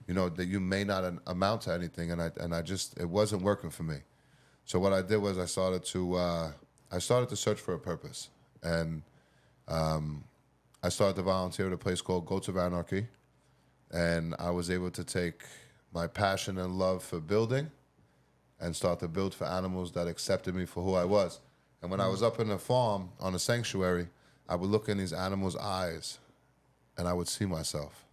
that you may not amount to anything, and it wasn't working for me. So what I did was I started to search for a purpose, and I started to volunteer at a place called Goats of Anarchy, and I was able to take my passion and love for building, and start to build for animals that accepted me for who I was. And when I was up in the farm on a sanctuary, I would look in these animals' eyes, and I would see myself,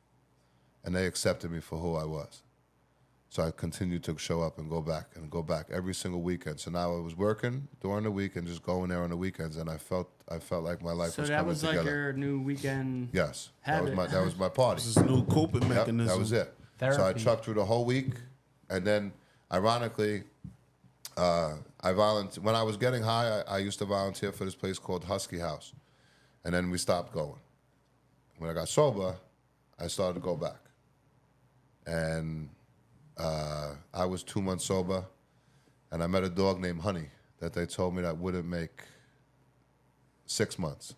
and they accepted me for who I was. So I continued to show up and go back every single weekend. So now I was working during the week and just going there on the weekends, and I felt like my life was coming together. So that was like your new weekend. Yes, habit. that was my party. This is a new coping mechanism. That was it. Therapy. So I trucked through the whole week, and then ironically, when I was getting high, I used to volunteer for this place called Husky House, and then we stopped going. When I got sober, I started to go back. And I was 2 months sober, and I met a dog named Honey that they told me that wouldn't make 6 months.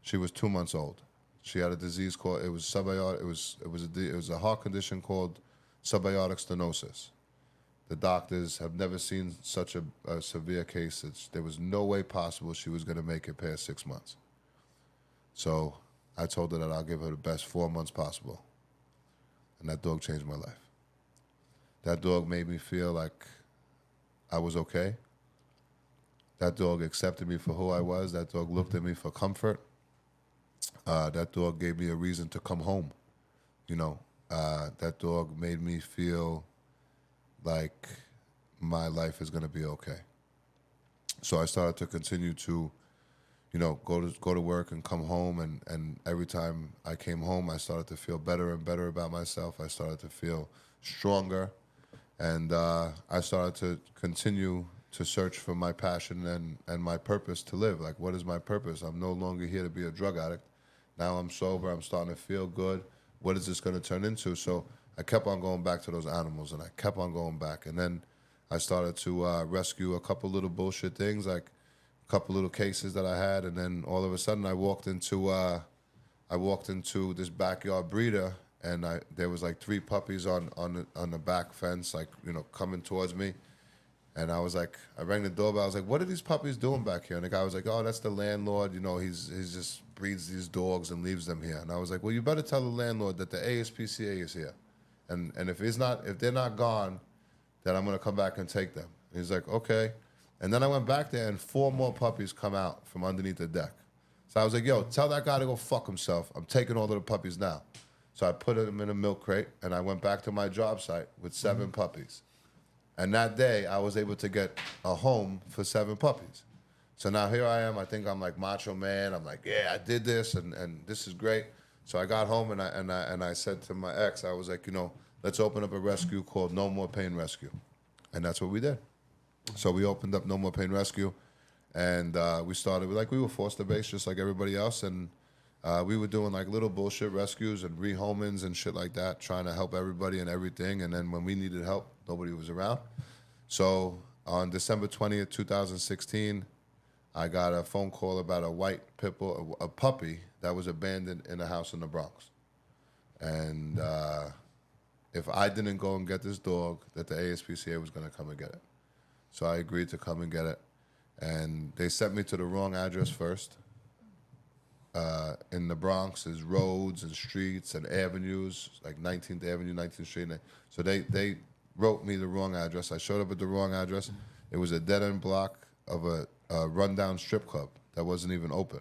She was 2 months old. She had a disease called, it was a heart condition called subaortic stenosis. The doctors have never seen such a severe case. There was no way possible she was going to make it past 6 months. So I told her that I'll give her the best 4 months possible. And that dog changed my life. That dog made me feel like I was okay. That dog accepted me for who I was. That dog looked at me for comfort. That dog gave me a reason to come home. That dog made me feel like my life is going to be okay. So I started to continue to go to work and come home, and every time I came home, I started to feel better and better about myself. I started to feel stronger, and I started to continue to search for my passion and my purpose to live. Like, what is my purpose? I'm no longer here to be a drug addict. Now I'm sober. I'm starting to feel good. What is this going to turn into? So I kept on going back to those animals, and I kept on going back. And then I started to rescue a couple little bullshit things, like a couple little cases that I had, and then all of a sudden I walked into this backyard breeder, and there was like 3 puppies on the back fence, like, coming towards me. And I was like, I rang the doorbell. I was like, what are these puppies doing back here? And the guy was like, oh, that's the landlord. He's just breeds these dogs and leaves them here. And I was like, well, you better tell the landlord that the ASPCA is here. And if they're not gone, then I'm going to come back and take them. And he's like, okay. And then I went back there, and 4 more puppies come out from underneath the deck. So I was like, yo, tell that guy to go fuck himself. I'm taking all of the puppies now. So I put them in a milk crate, and I went back to my job site with 7 puppies. And that day, I was able to get a home for 7 puppies. So now here I am. I think I'm like Macho Man. I'm like, yeah, I did this, and this is great. So I got home, and I said to my ex, I was like, let's open up a rescue called No More Pain Rescue. And that's what we did. So we opened up No More Pain Rescue, and we started, we were foster-based just like everybody else, and we were doing like little bullshit rescues and rehomings and shit like that, trying to help everybody and everything. And then when we needed help, nobody was around. So on December 20th, 2016, I got a phone call about a white pitbull, a puppy that was abandoned in a house in the Bronx. And if I didn't go and get this dog, that the ASPCA was going to come and get it. So I agreed to come and get it. And they sent me to the wrong address first. In the Bronx, there's roads and streets and avenues, like 19th Avenue, 19th Street. So they wrote me the wrong address. I showed up at the wrong address. It was a dead-end block of a rundown strip club that wasn't even open.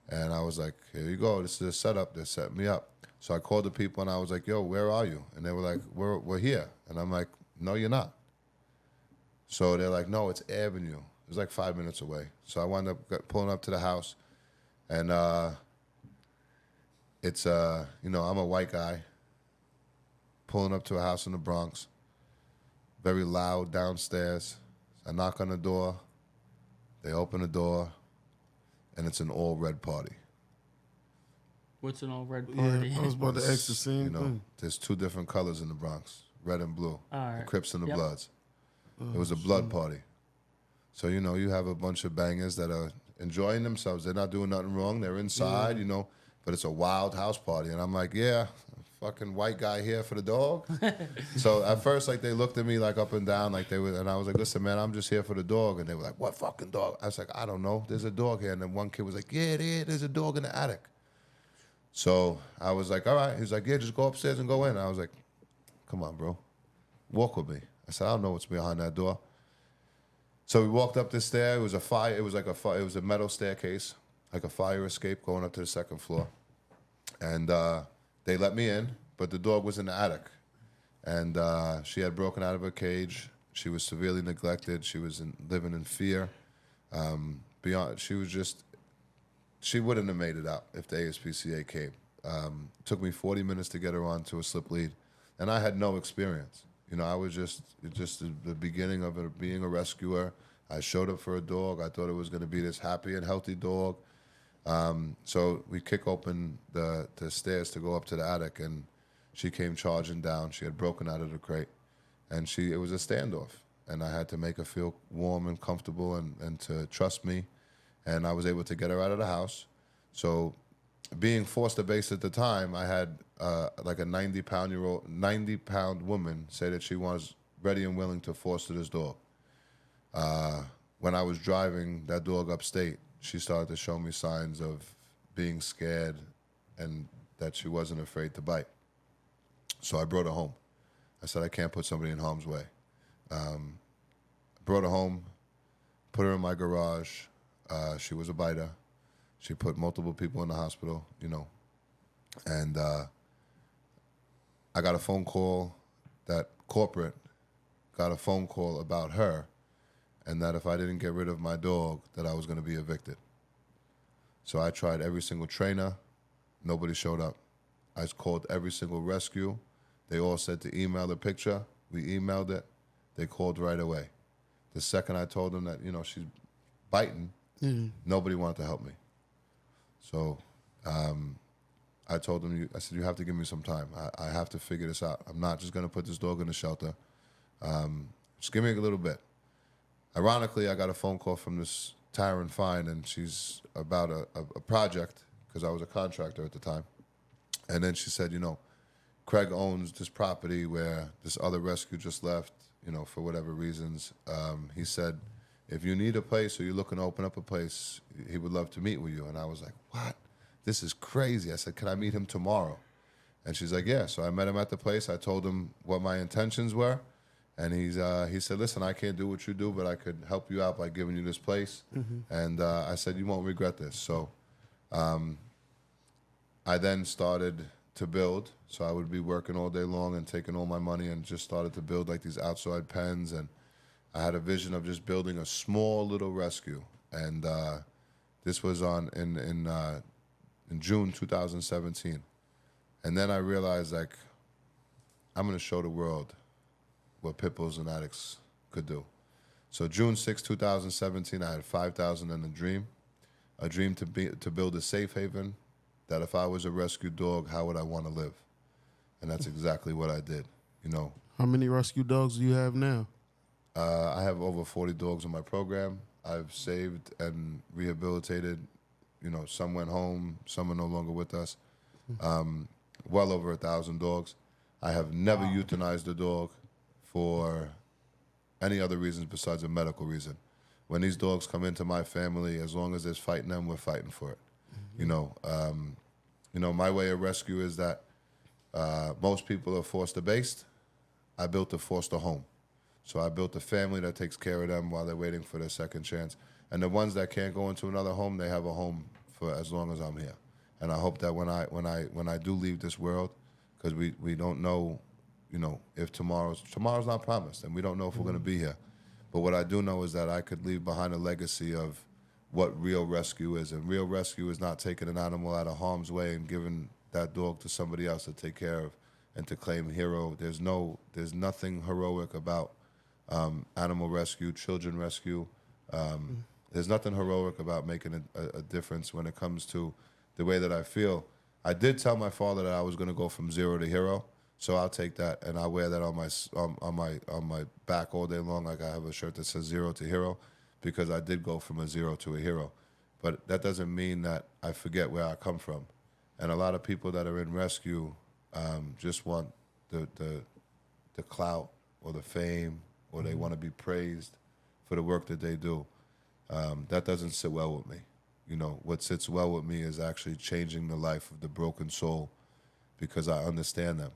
And I was like, here you go. This is a setup. They set me up. So I called the people, and I was like, yo, where are you? And they were like, we're here. And I'm like, no, you're not. So they're like, no, it's Avenue. It was like 5 minutes away. So I wound up pulling up to the house. And it's, I'm a white guy pulling up to a house in the Bronx, very loud downstairs. I knock on the door. They open the door, and it's an all-red party. What's an all-red party? Yeah, I was about to ask the same You know, thing. there's two different colors in the Bronx, red and blue. All right. The Crips and the Yep. Bloods. It was a blood party. So, you have a bunch of bangers that are enjoying themselves. They're not doing nothing wrong. They're inside, but it's a wild house party. And I'm like, yeah, fucking white guy here for the dog. So at first, like, they looked at me like up and down, like they were, and I was like, listen, man, I'm just here for the dog. And they were like, what fucking dog? I was like, I don't know. There's a dog here. And then one kid was like, yeah, there's a dog in the attic. So I was like, all right. He was like, yeah, just go upstairs and go in. I was like, come on, bro. Walk with me. I said, I don't know what's behind that door. So we walked up the stair. It was a fire. It was like it was a metal staircase, like a fire escape going up to the second floor. And they let me in, but the dog was in the attic. And she had broken out of her cage. She was severely neglected. She was living in fear. She wouldn't have made it out if the ASPCA came. Took me 40 minutes to get her onto a slip lead. And I had no experience. I was just the beginning of it, being a rescuer. I showed up for a dog. I thought it was going to be this happy and healthy dog. So we kick open the stairs to go up to the attic, and she came charging down. She had broken out of the crate, and it was a standoff. And I had to make her feel warm and comfortable and to trust me. And I was able to get her out of the house. So being foster-based at the time, I had like a 90-pound woman say that she was ready and willing to foster this dog. When I was driving that dog upstate, she started to show me signs of being scared and that she wasn't afraid to bite. So I brought her home. I said, I can't put somebody in harm's way. Brought her home, put her in my garage. She was a biter. She put multiple people in the hospital, And I got a phone call that corporate got a phone call about her, and that if I didn't get rid of my dog, that I was going to be evicted. So I tried every single trainer. Nobody showed up. I called every single rescue. They all said to email the picture. We emailed it. They called right away. The second I told them that, she's biting, nobody wanted to help me. So I told them, I said, you have to give me some time. I have to figure this out. I'm not just going to put this dog in the shelter. Just give me a little bit. Ironically, I got a phone call from this Taryn Fine, and she's about a project, because I was a contractor at the time. And then she said, Craig owns this property where this other rescue just left, for whatever reasons. He said, if you need a place or you're looking to open up a place, he would love to meet with you. And I was like, what? This is crazy. I said, can I meet him tomorrow? And she's like, yeah. So I met him at the place. I told him what my intentions were. And he said, listen, I can't do what you do, but I could help you out by giving you this place. And I said, you won't regret this. So I then started to build. So I would be working all day long and taking all my money and just started to build like these outside pens. And I had a vision of just building a small little rescue. And this was in June 2017. And then I realized, like, I'm going to show the world what Pitbulls and Addicts could do. So June 6, 2017, I had 5,000 and a dream to build a safe haven, that if I was a rescue dog, how would I want to live? And that's exactly what I did, How many rescue dogs do you have now? I have over 40 dogs in my program. I've saved and rehabilitated. Some went home, some are no longer with us. Well over 1,000 dogs. I have never euthanized a dog for any other reasons besides a medical reason. When these dogs come into my family, as long as there's fighting them, we're fighting for it. My way of rescue is that most people are foster-based. I built a foster home. So I built a family that takes care of them while they're waiting for their second chance. And the ones that can't go into another home, they have a home for as long as I'm here. And I hope that when I do leave this world, because we don't know, if tomorrow's not promised, and we don't know if we're going to be here. But what I do know is that I could leave behind a legacy of what real rescue is. And real rescue is not taking an animal out of harm's way and giving that dog to somebody else to take care of and to claim hero. There's nothing heroic about animal rescue, children rescue. There's nothing heroic about making a difference when it comes to the way that I feel. I did tell my father that I was going to go from zero to hero, so I'll take that and I'll wear that on my back all day long. Like I have a shirt that says 0 to hero, because I did go from a 0 to a hero. But that doesn't mean that I forget where I come from. And a lot of people that are in rescue just want the clout or the fame, or they want to be praised for the work that they do. That doesn't sit well with me. What sits well with me is actually changing the life of the broken soul, because I understand them.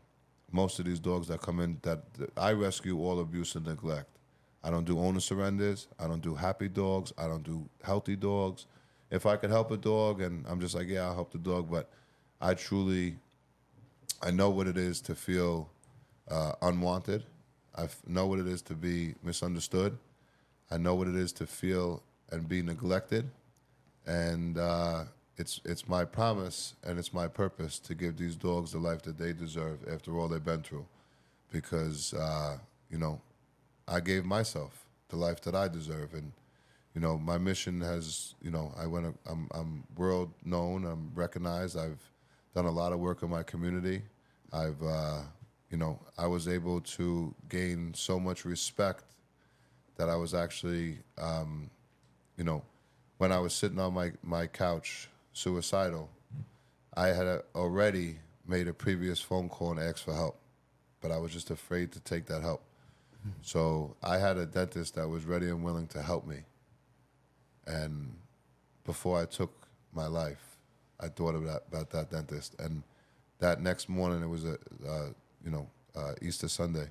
Most of these dogs that come in, that I rescue all abuse and neglect. I don't do owner surrenders. I don't do happy dogs. I don't do healthy dogs. If I could help a dog, and I'm just like, yeah, I'll help the dog, but I know what it is to feel unwanted. I know what it is to be misunderstood. I know what it is to feel and be neglected. And it's my promise and it's my purpose to give these dogs the life that they deserve after all they've been through. Because, I gave myself the life that I deserve. And, my mission has, I'm world known, I'm recognized. I've done a lot of work in my community. I was able to gain so much respect that I was actually, when I was sitting on my couch, suicidal, I had already made a previous phone call and asked for help, but I was just afraid to take that help. So I had a dentist that was ready and willing to help me. And before I took my life, I thought about that dentist. And that next morning, it was Easter Sunday.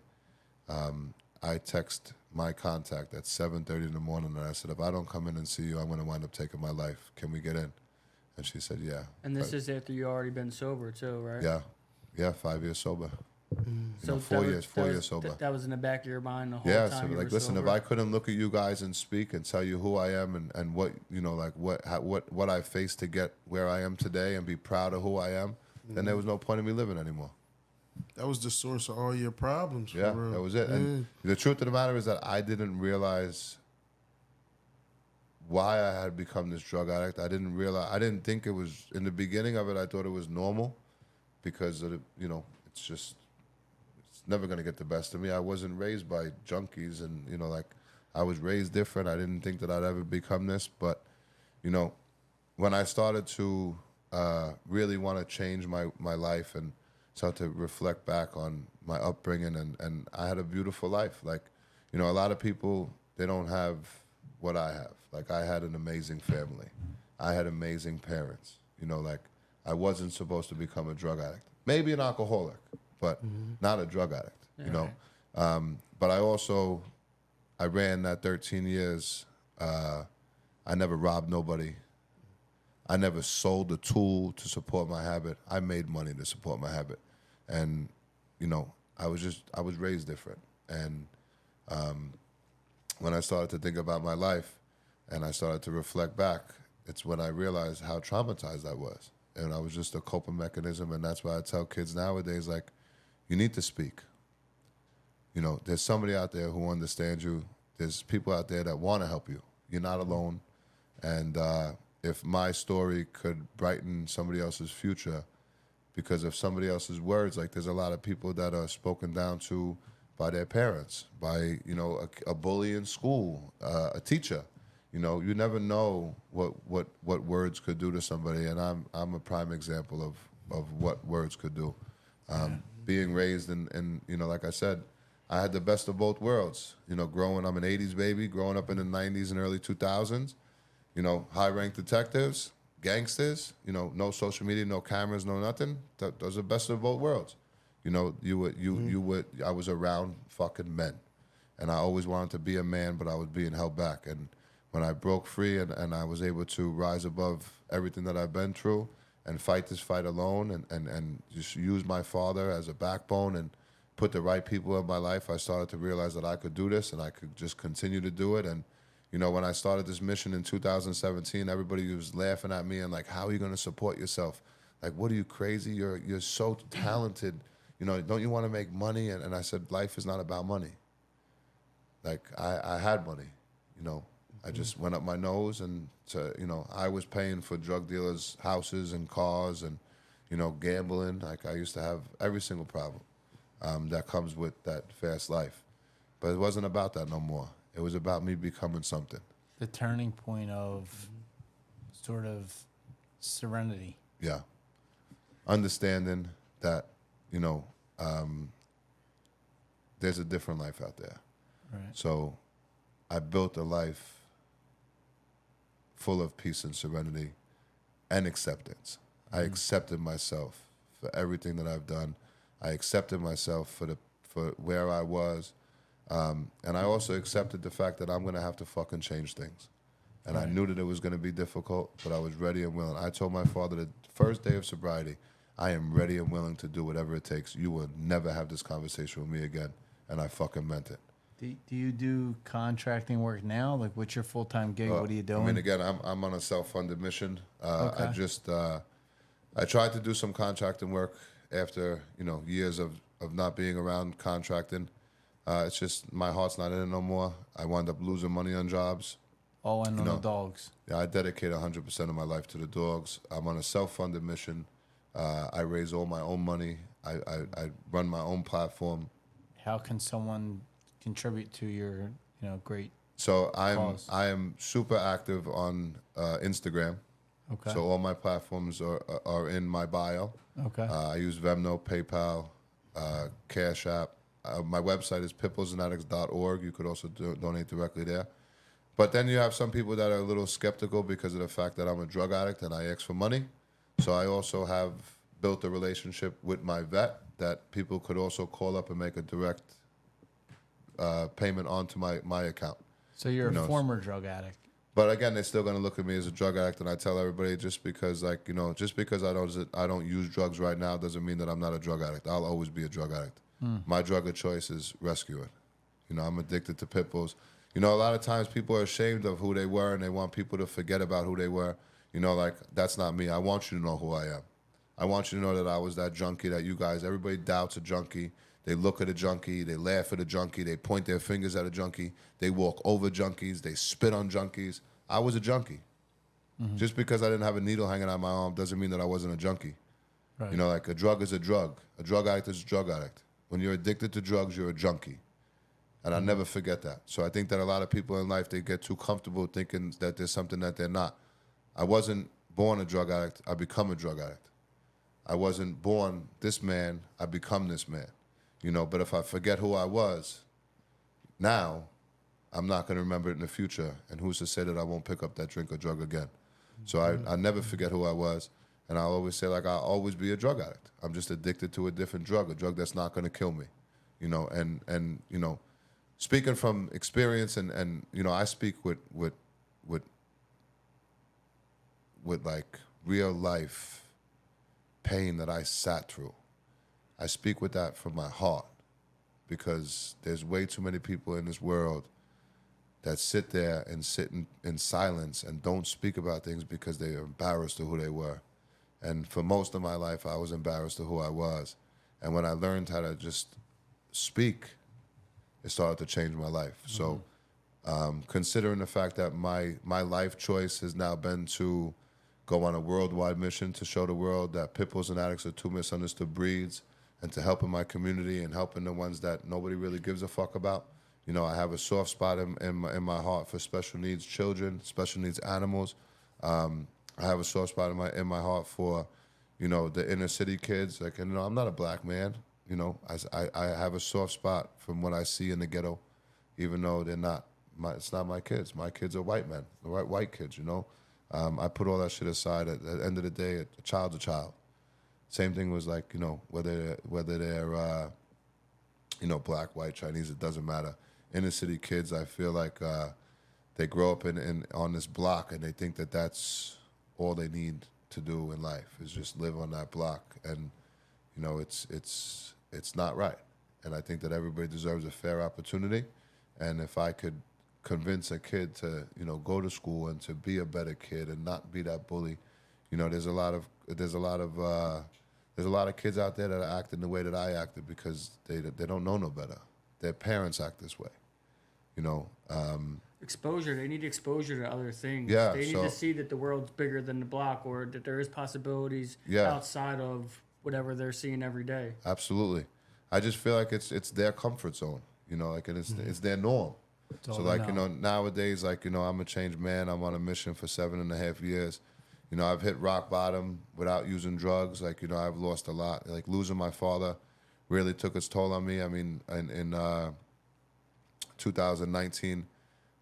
I text my contact at 7:30 in the morning, and I said, if I don't come in and see you, I'm going to wind up taking my life. Can we get in? And she said, yeah. And this is after you already been sober too, right? Yeah, 5 years sober. So 4 years sober. That was in the back of your mind the whole Yeah, time. so listen, if I couldn't look at you guys and speak and tell you who I am and what what I faced to get where I am today and be proud of who I am, then there was no point in me living anymore. That was the source of all your problems. Yeah, for real. that was it. And the truth of the matter is that I didn't realize why I had become this drug addict. I didn't think it was, in the beginning of it, I thought it was normal because of it's never going to get the best of me. I wasn't raised by junkies and, I was raised different. I didn't think that I'd ever become this. But, when I started to really want to change my life and start to reflect back on my upbringing, and I had a beautiful life. Like, a lot of people, they don't have what I have. Like, I had an amazing family. I had amazing parents. I wasn't supposed to become a drug addict. Maybe an alcoholic, but not a drug addict, But I ran that 13 years. I never robbed nobody. I never sold a tool to support my habit. I made money to support my habit. And, I was raised different. And when I started to think about my life and I started to reflect back, it's when I realized how traumatized I was. And I was just a coping mechanism. And that's why I tell kids nowadays, like, you need to speak. There's somebody out there who understands you. There's people out there that want to help you. You're not alone. And if my story could brighten somebody else's future because of somebody else's words, like, there's a lot of people that are spoken down to by their parents, by, you know, a bully in school, a teacher. You know, you never know what words could do to somebody, and I'm a prime example of what words could do. Being raised in, you know, like I said, I had the best of both worlds. You know, I'm an 80s baby, growing up in the 90s and early 2000s. You know, high-ranked detectives, gangsters, you know, no social media, no cameras, no nothing. Those are the best of both worlds. You know, I was around fucking men. And I always wanted to be a man, but I was being held back. And when I broke free and I was able to rise above everything that I've been through and fight this fight alone and just use my father as a backbone and put the right people in my life, I started to realize that I could do this and I could just continue to do it. And, you know, when I started this mission in 2017, everybody was laughing at me and like, how are you going to support yourself? Like, what are you, crazy? You're so talented. You know, don't you want to make money? And I said, life is not about money. Like, I had money, you know. I just went up my nose and, you know, I was paying for drug dealers' houses and cars and, you know, gambling. Like, I used to have every single problem that comes with that fast life. But it wasn't about that no more. It was about me becoming something. The turning point of sort of serenity. Yeah. Understanding that, you know, there's a different life out there. Right. So I built a life full of peace and serenity and acceptance. I accepted myself for everything that I've done. I accepted myself for where I was. And I also accepted the fact that I'm going to have to fucking change things. And I knew that it was going to be difficult, but I was ready and willing. I told my father the first day of sobriety, I am ready and willing to do whatever it takes. You will never have this conversation with me again. And I fucking meant it. Do you do contracting work now? Like, what's your full-time gig? What are you doing? I mean, again, I'm on a self-funded mission. Okay. I tried to do some contracting work after, you know, years of not being around contracting. It's just my heart's not in it no more. I wound up losing money on jobs. All in on the dogs. Yeah, I dedicate 100% of my life to the dogs. I'm on a self-funded mission. I raise all my own money. I run my own platform. How can someone contribute to your, you know, great So cause? I am super active on Instagram. Okay. So all my platforms are in my bio. Okay. I use Venmo, PayPal, Cash App. My website is pitbullsandaddicts.org. You could also donate directly there. But then you have some people that are a little skeptical because of the fact that I'm a drug addict and I ask for money. So I also have built a relationship with my vet that people could also call up and make a direct payment onto my account. So you're a former drug addict. But again, they're still going to look at me as a drug addict, and I tell everybody just because, like, you know, just because I don't use drugs right now doesn't mean that I'm not a drug addict. I'll always be a drug addict. My drug of choice is rescuing. You know, I'm addicted to Pitbulls. You know, a lot of times people are ashamed of who they were, and they want people to forget about who they were. You know, like, that's not me. I want you to know who I am. I want you to know that I was that junkie that you guys, everybody doubts a junkie. They look at a junkie, they laugh at a junkie, they point their fingers at a junkie, they walk over junkies, they spit on junkies. I was a junkie. Just because I didn't have a needle hanging out my arm doesn't mean that I wasn't a junkie. Right. You know, like, a drug is a drug. A drug addict is a drug addict. When you're addicted to drugs, you're a junkie. And I'll never forget that. So I think that a lot of people in life, they get too comfortable thinking that there's something that they're not. I wasn't born a drug addict. I become a drug addict. I wasn't born this man. I become this man. You know, but if I forget who I was now, I'm not going to remember it in the future. And who's to say that I won't pick up that drink or drug again? So I never forget who I was. And I'll always say, like, I'll always be a drug addict. I'm just addicted to a different drug, a drug that's not going to kill me. You know, and you know, speaking from experience and you know, I speak with like real life pain that I sat through. I speak with that from my heart because there's way too many people in this world that sit there and sit in silence and don't speak about things because they're embarrassed of who they were. And for most of my life, I was embarrassed of who I was. And when I learned how to just speak, it started to change my life. So considering the fact that my life choice has now been to go on a worldwide mission to show the world that Pitbulls and Addicts are two misunderstood breeds, and to help in my community and helping the ones that nobody really gives a fuck about. You know, I have a soft spot in my heart for special needs children, special needs animals. I have a soft spot in my heart for, you know, the inner city kids. Like, and, you know, I'm not a black man. You know, I have a soft spot from what I see in the ghetto, even though they're not. It's not my kids. My kids are white men, white kids. You know, I put all that shit aside. At the end of the day, a child's a child. Same thing was like, you know, whether they're you know, black, white, Chinese, it doesn't matter. Inner city kids, I feel like they grow up on this block and they think that that's all they need to do in life is just live on that block, and you know, it's not right. And I think that everybody deserves a fair opportunity. And if I could convince a kid to, you know, go to school and to be a better kid and not be that bully, you know, there's a lot of kids out there that are acting the way that I acted because they don't know no better. Their parents act this way, you know. Exposure. They need exposure to other things. Yeah, They need to see that the world's bigger than the block, or that there is possibilities outside of whatever they're seeing every day. Absolutely. I just feel like it's their comfort zone, you know, like, and it's their norm. So like, you know, nowadays, like, you know, I'm a changed man. I'm on a mission for 7.5 years. You know, I've hit rock bottom without using drugs. Like, you know, I've lost a lot. Like, losing my father really took its toll on me. I mean, in 2019,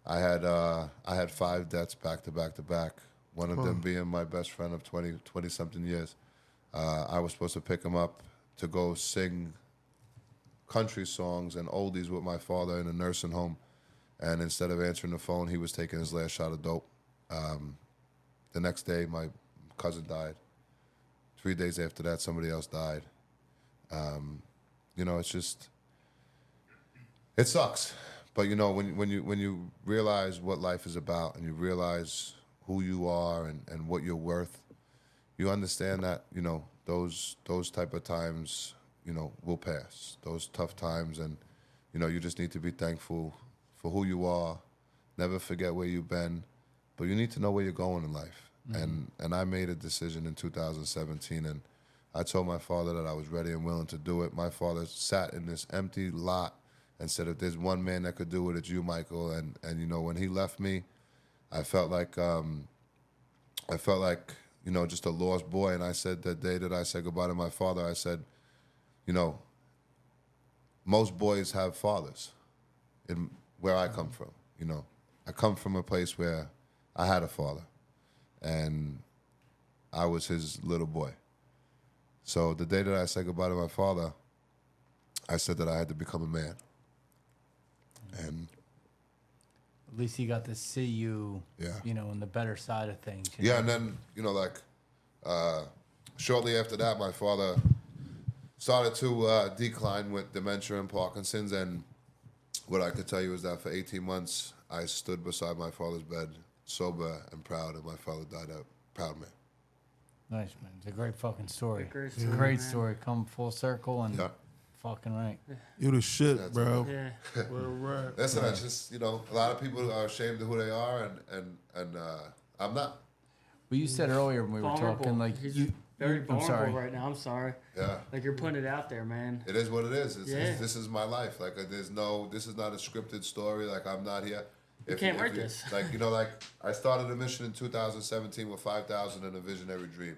I had 5 deaths back to back to back. One of them being my best friend of 20 something years. I was supposed to pick him up to go sing country songs and oldies with my father in a nursing home. And instead of answering the phone, he was taking his last shot of dope. The next day, my cousin died. 3 days after that, somebody else died. You know, it's just, it sucks. But you know, when you realize what life is about and you realize who you are and what you're worth, you understand that, you know, those type of times, you know, will pass. Those tough times, and you know, you just need to be thankful for who you are. Never forget where you've been, but you need to know where you're going in life. Mm-hmm. And I made a decision in 2017, and I told my father that I was ready and willing to do it. My father sat in this empty lot and said, if there's one man that could do it, it's you, Michael. And you know, when he left me, I felt like you know, just a lost boy. And I said, that day that I said goodbye to my father, I said, you know, most boys have fathers in where I come from. You know, I come from a place where I had a father, and I was his little boy. So the day that I said goodbye to my father, I said that I had to become a man. And at least he got to see you, you know, on the better side of things. You know? And then, you know, like, shortly after that, my father started to decline with dementia and Parkinson's. And what I could tell you is that for 18 months, I stood beside my father's bed, sober and proud, and my father died a proud man. Nice, man. It's a great fucking story. Great It's a great story. Come full circle and fucking right. You the shit, bro. Yeah. Right. Listen, I just, you know, a lot of people are ashamed of who they are, and I'm not. Well, you said earlier when we were talking, like, He's very I'm sorry. vulnerable right now. I'm sorry. Yeah. Like, you're putting it out there, man. It is what it is. This is my life. Like, this is not a scripted story. Like, I'm not here. You can't write this. Like, you know, like, I started a mission in 2017 with 5,000 and a visionary dream.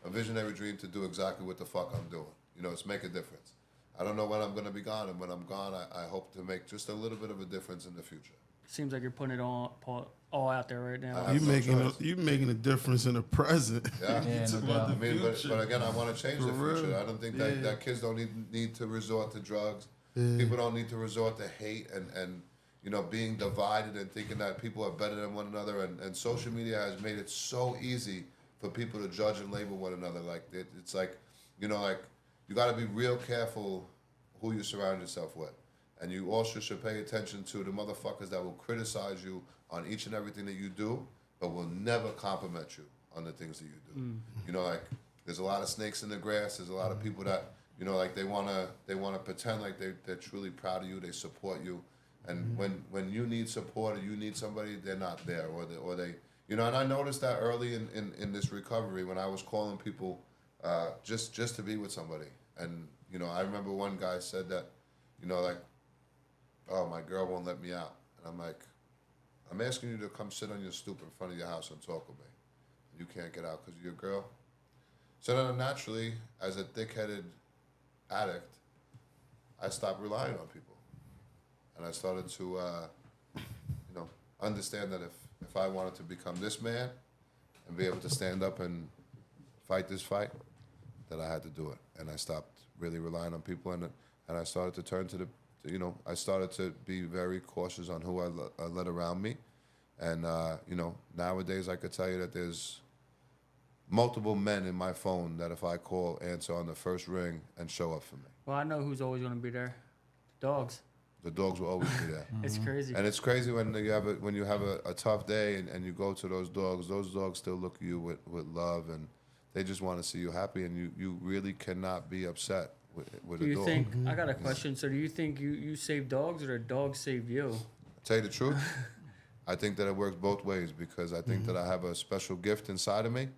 A visionary dream to do exactly what the fuck I'm doing. You know, it's make a difference. I don't know when I'm going to be gone, and when I'm gone, I hope to make just a little bit of a difference in the future. Seems like you're putting it all out there right now. You making a difference in the present. Yeah, no doubt. I mean, but again, I want to change the future. I don't think that kids don't need to resort to drugs. Yeah. People don't need to resort to hate and you know, being divided and thinking that people are better than one another. And social media has made it so easy for people to judge and label one another. Like, it's like, you know, like, you got to be real careful who you surround yourself with. And you also should pay attention to the motherfuckers that will criticize you on each and everything that you do, but will never compliment you on the things that you do. Mm. You know, like, there's a lot of snakes in the grass. There's a lot of people that, you know, like, they wanna pretend like they're truly proud of you. They support you. And when you need support or you need somebody, they're not there, or they you know. And I noticed that early in this recovery when I was calling people just to be with somebody. And, you know, I remember one guy said that, you know, like, oh, my girl won't let me out. And I'm like, I'm asking you to come sit on your stoop in front of your house and talk with me. You can't get out because of your girl. So then naturally, as a thick-headed addict, I stopped relying on people. And I started to, you know, understand that if I wanted to become this man and be able to stand up and fight this fight, that I had to do it. And I stopped really relying on people, and I started to turn to the, you know, I started to be very cautious on who I let around me. And, you know, nowadays I could tell you that there's multiple men in my phone that if I call, answer on the first ring and show up for me. Well, I know who's always going to be there. Dogs. The dogs will always be there. It's crazy. And it's crazy when you have a tough day and you go to those dogs still look at you with love, and they just want to see you happy, and you really cannot be upset with Do a you dog. think, I got a question. So do you think you save dogs or dogs save you? Tell you the truth, I think that it works both ways, because I think that I have a special gift inside of me.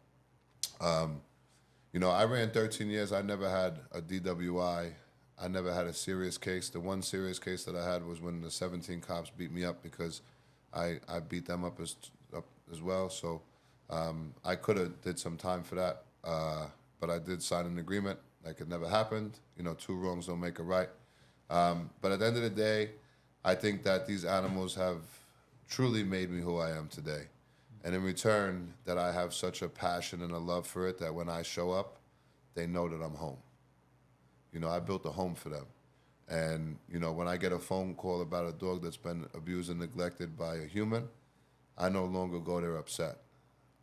You know, I ran 13 years. I never had a DWI. I never had a serious case. The one serious case that I had was when the 17 cops beat me up because I beat them up as well. So I could have did some time for that, but I did sign an agreement like it never happened. You know, two wrongs don't make a right. But at the end of the day, I think that these animals have truly made me who I am today. And in return, that I have such a passion and a love for it that when I show up, they know that I'm home. You know, I built a home for them. And, you know, when I get a phone call about a dog that's been abused and neglected by a human, I no longer go there upset.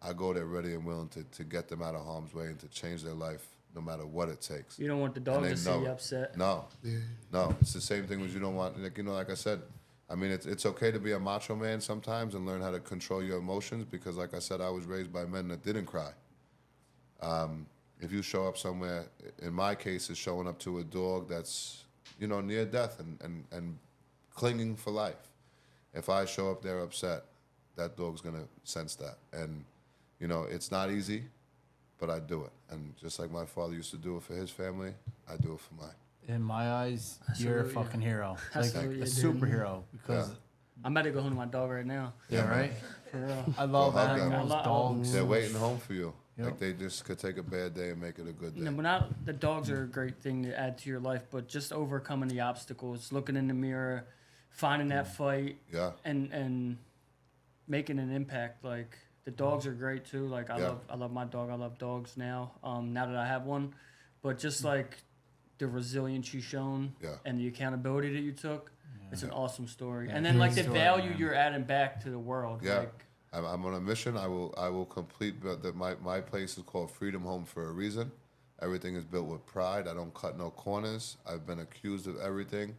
I go there ready and willing to get them out of harm's way and to change their life no matter what it takes. You don't want the dog to see you upset. No. Yeah. No. It's the same thing as you don't want, like, you know, like I said, I mean, it's okay to be a macho man sometimes and learn how to control your emotions, because, like I said, I was raised by men that didn't cry. If you show up somewhere, in my case, it's showing up to a dog that's, you know, near death and clinging for life. If I show up there upset, that dog's going to sense that. And, you know, it's not easy, but I do it. And just like my father used to do it for his family, I do it for mine. In my eyes, you're a fucking hero. Like Absolutely, a dude. superhero. Because I'm about to go home to my dog right now. yeah, right? For real. I love hug them. animals, dogs. They're waiting home for you. Yep. Like they just could take a bad day and make it a good day. You know, but not the dogs are a great thing to add to your life, but just overcoming the obstacles, looking in the mirror, finding that fight, Yeah. and making an impact. Like the dogs are great too. Like I love my dog. I love dogs now. Now that I have one, but just like the resilience you shown and the accountability that you took, it's an awesome story. Yeah, and then like the story, value man. you're adding back to the world. Yeah. Like, I'm on a mission. I will complete. My place is called Freedom Home for a reason. Everything is built with pride. I don't cut no corners. I've been accused of everything.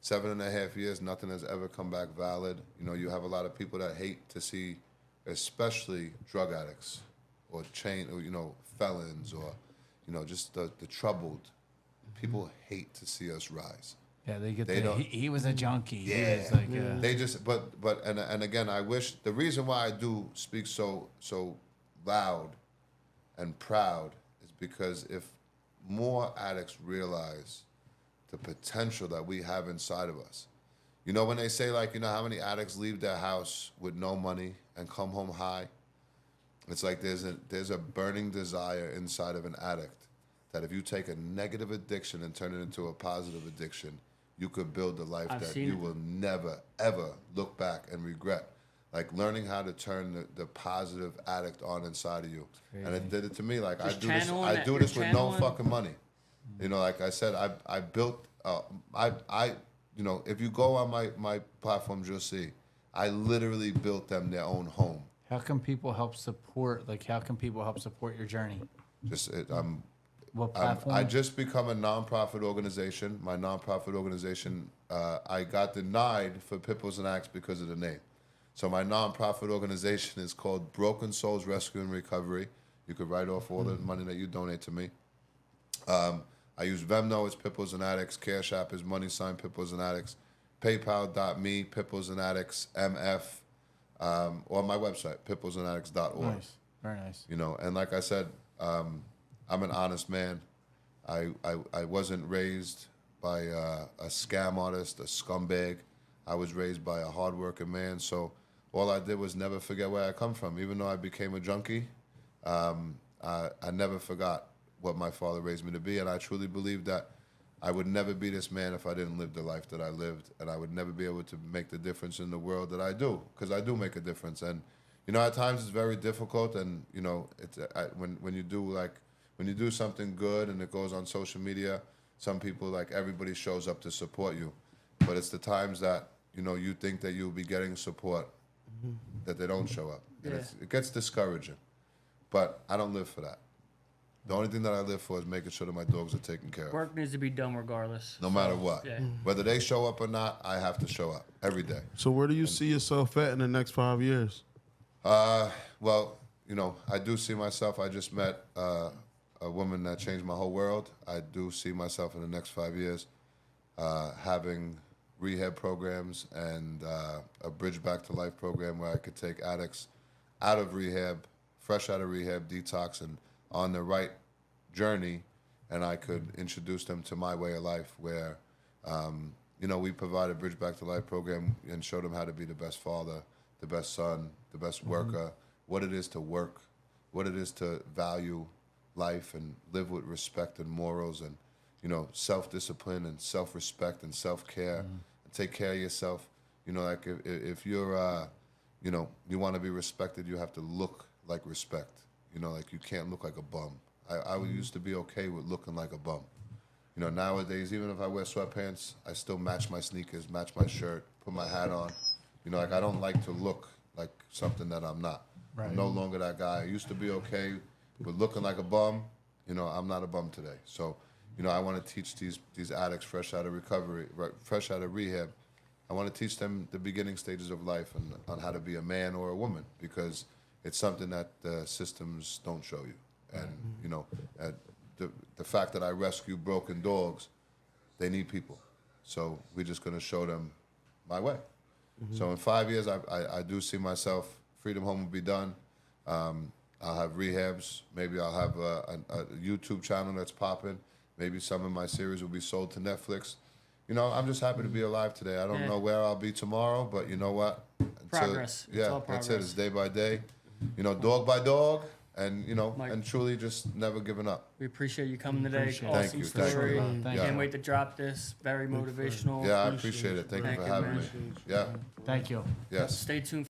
7.5 years, nothing has ever come back valid. You know, you have a lot of people that hate to see, especially drug addicts or felons or, you know, just the troubled. People hate to see us rise. Yeah, they get he was a junkie. Yeah. He was like They just but and again, I wish the reason why I do speak so loud and proud is because if more addicts realize the potential that we have inside of us. You know, when they say, like, you know, how many addicts leave their house with no money and come home high? It's like there's a burning desire inside of an addict that if you take a negative addiction and turn it into a positive addiction, you could build the life you will never, ever look back and regret. Like learning how to turn the positive addict on inside of you. And it did it to me. Like I do this with no fucking money. You know, like I said, I built, you know, if you go on my platforms, you'll see, I literally built them their own home. How can people help support your journey? What platform? I just become a nonprofit organization. My nonprofit organization, I got denied for Pitbulls and Addicts because of the name. So my nonprofit organization is called Broken Souls Rescue and Recovery. You could write off all the money that you donate to me. I use Venmo, it's Pitbulls and Addicts. Cash App is $, Pitbulls and Addicts. PayPal.me, Pitbulls and Addicts, MF. Or my website, pitbullsandaddicts.org. Nice. Very nice. You know, and like I said, I'm an honest man. I wasn't raised by a scam artist, a scumbag. I was raised by a hardworking man. So all I did was never forget where I come from. Even though I became a junkie, I never forgot what my father raised me to be. And I truly believe that I would never be this man if I didn't live the life that I lived. And I would never be able to make the difference in the world that I do, because I do make a difference. And, you know, at times it's very difficult. And, you know, when you do something good and it goes on social media, some people, like, everybody shows up to support you. But it's the times that, you know, you think that you'll be getting support that they don't show up. And it gets discouraging. But I don't live for that. The only thing that I live for is making sure that my dogs are taken care of. Work needs to be done regardless. No matter what. Yeah. Whether they show up or not, I have to show up every day. So where do you see yourself at in the next 5 years? Well, you know, I do see myself. I just met a woman that changed my whole world. I do see myself in the next 5 years having rehab programs and a Bridge Back to Life program where I could take addicts out of rehab, fresh out of rehab, detox, and on the right journey, and I could introduce them to my way of life where, you know, we provide a Bridge Back to Life program and show them how to be the best father, the best son, the best worker, what it is to work, what it is to value life and live with respect and morals and, you know, self-discipline and self-respect and self-care and take care of yourself. You know, like if you're, you know, you want to be respected, you have to look like respect. You know, like you can't look like a bum. I used to be okay with looking like a bum. You know, nowadays, even if I wear sweatpants, I still match my sneakers, match my shirt, put my hat on. You know, like I don't like to look like something that I'm not. Right. I'm no longer that guy. I used to be okay with looking like a bum. You know, I'm not a bum today. So, you know, I want to teach these addicts fresh out of recovery, fresh out of rehab. I want to teach them the beginning stages of life and on how to be a man or a woman, because it's something that the systems don't show you. And, you know, the fact that I rescue broken dogs, they need people. So we're just going to show them my way. So in 5 years, I do see myself, Freedom Home will be done. I'll have rehabs. Maybe I'll have a YouTube channel that's popping. Maybe some of my series will be sold to Netflix. You know, I'm just happy to be alive today. I don't know where I'll be tomorrow, but you know what? Progress. Yeah, all progress. that's it. It's day by day. You know, dog by dog, and, you know, Mike, and truly just never giving up. We appreciate you coming today. Appreciate it. Awesome Thank you. story. Thank Can't you. wait to drop this. Very motivational. Yeah, I appreciate it. Thank you Thank for you, having man. me. Yeah, Thank you. yes. Stay tuned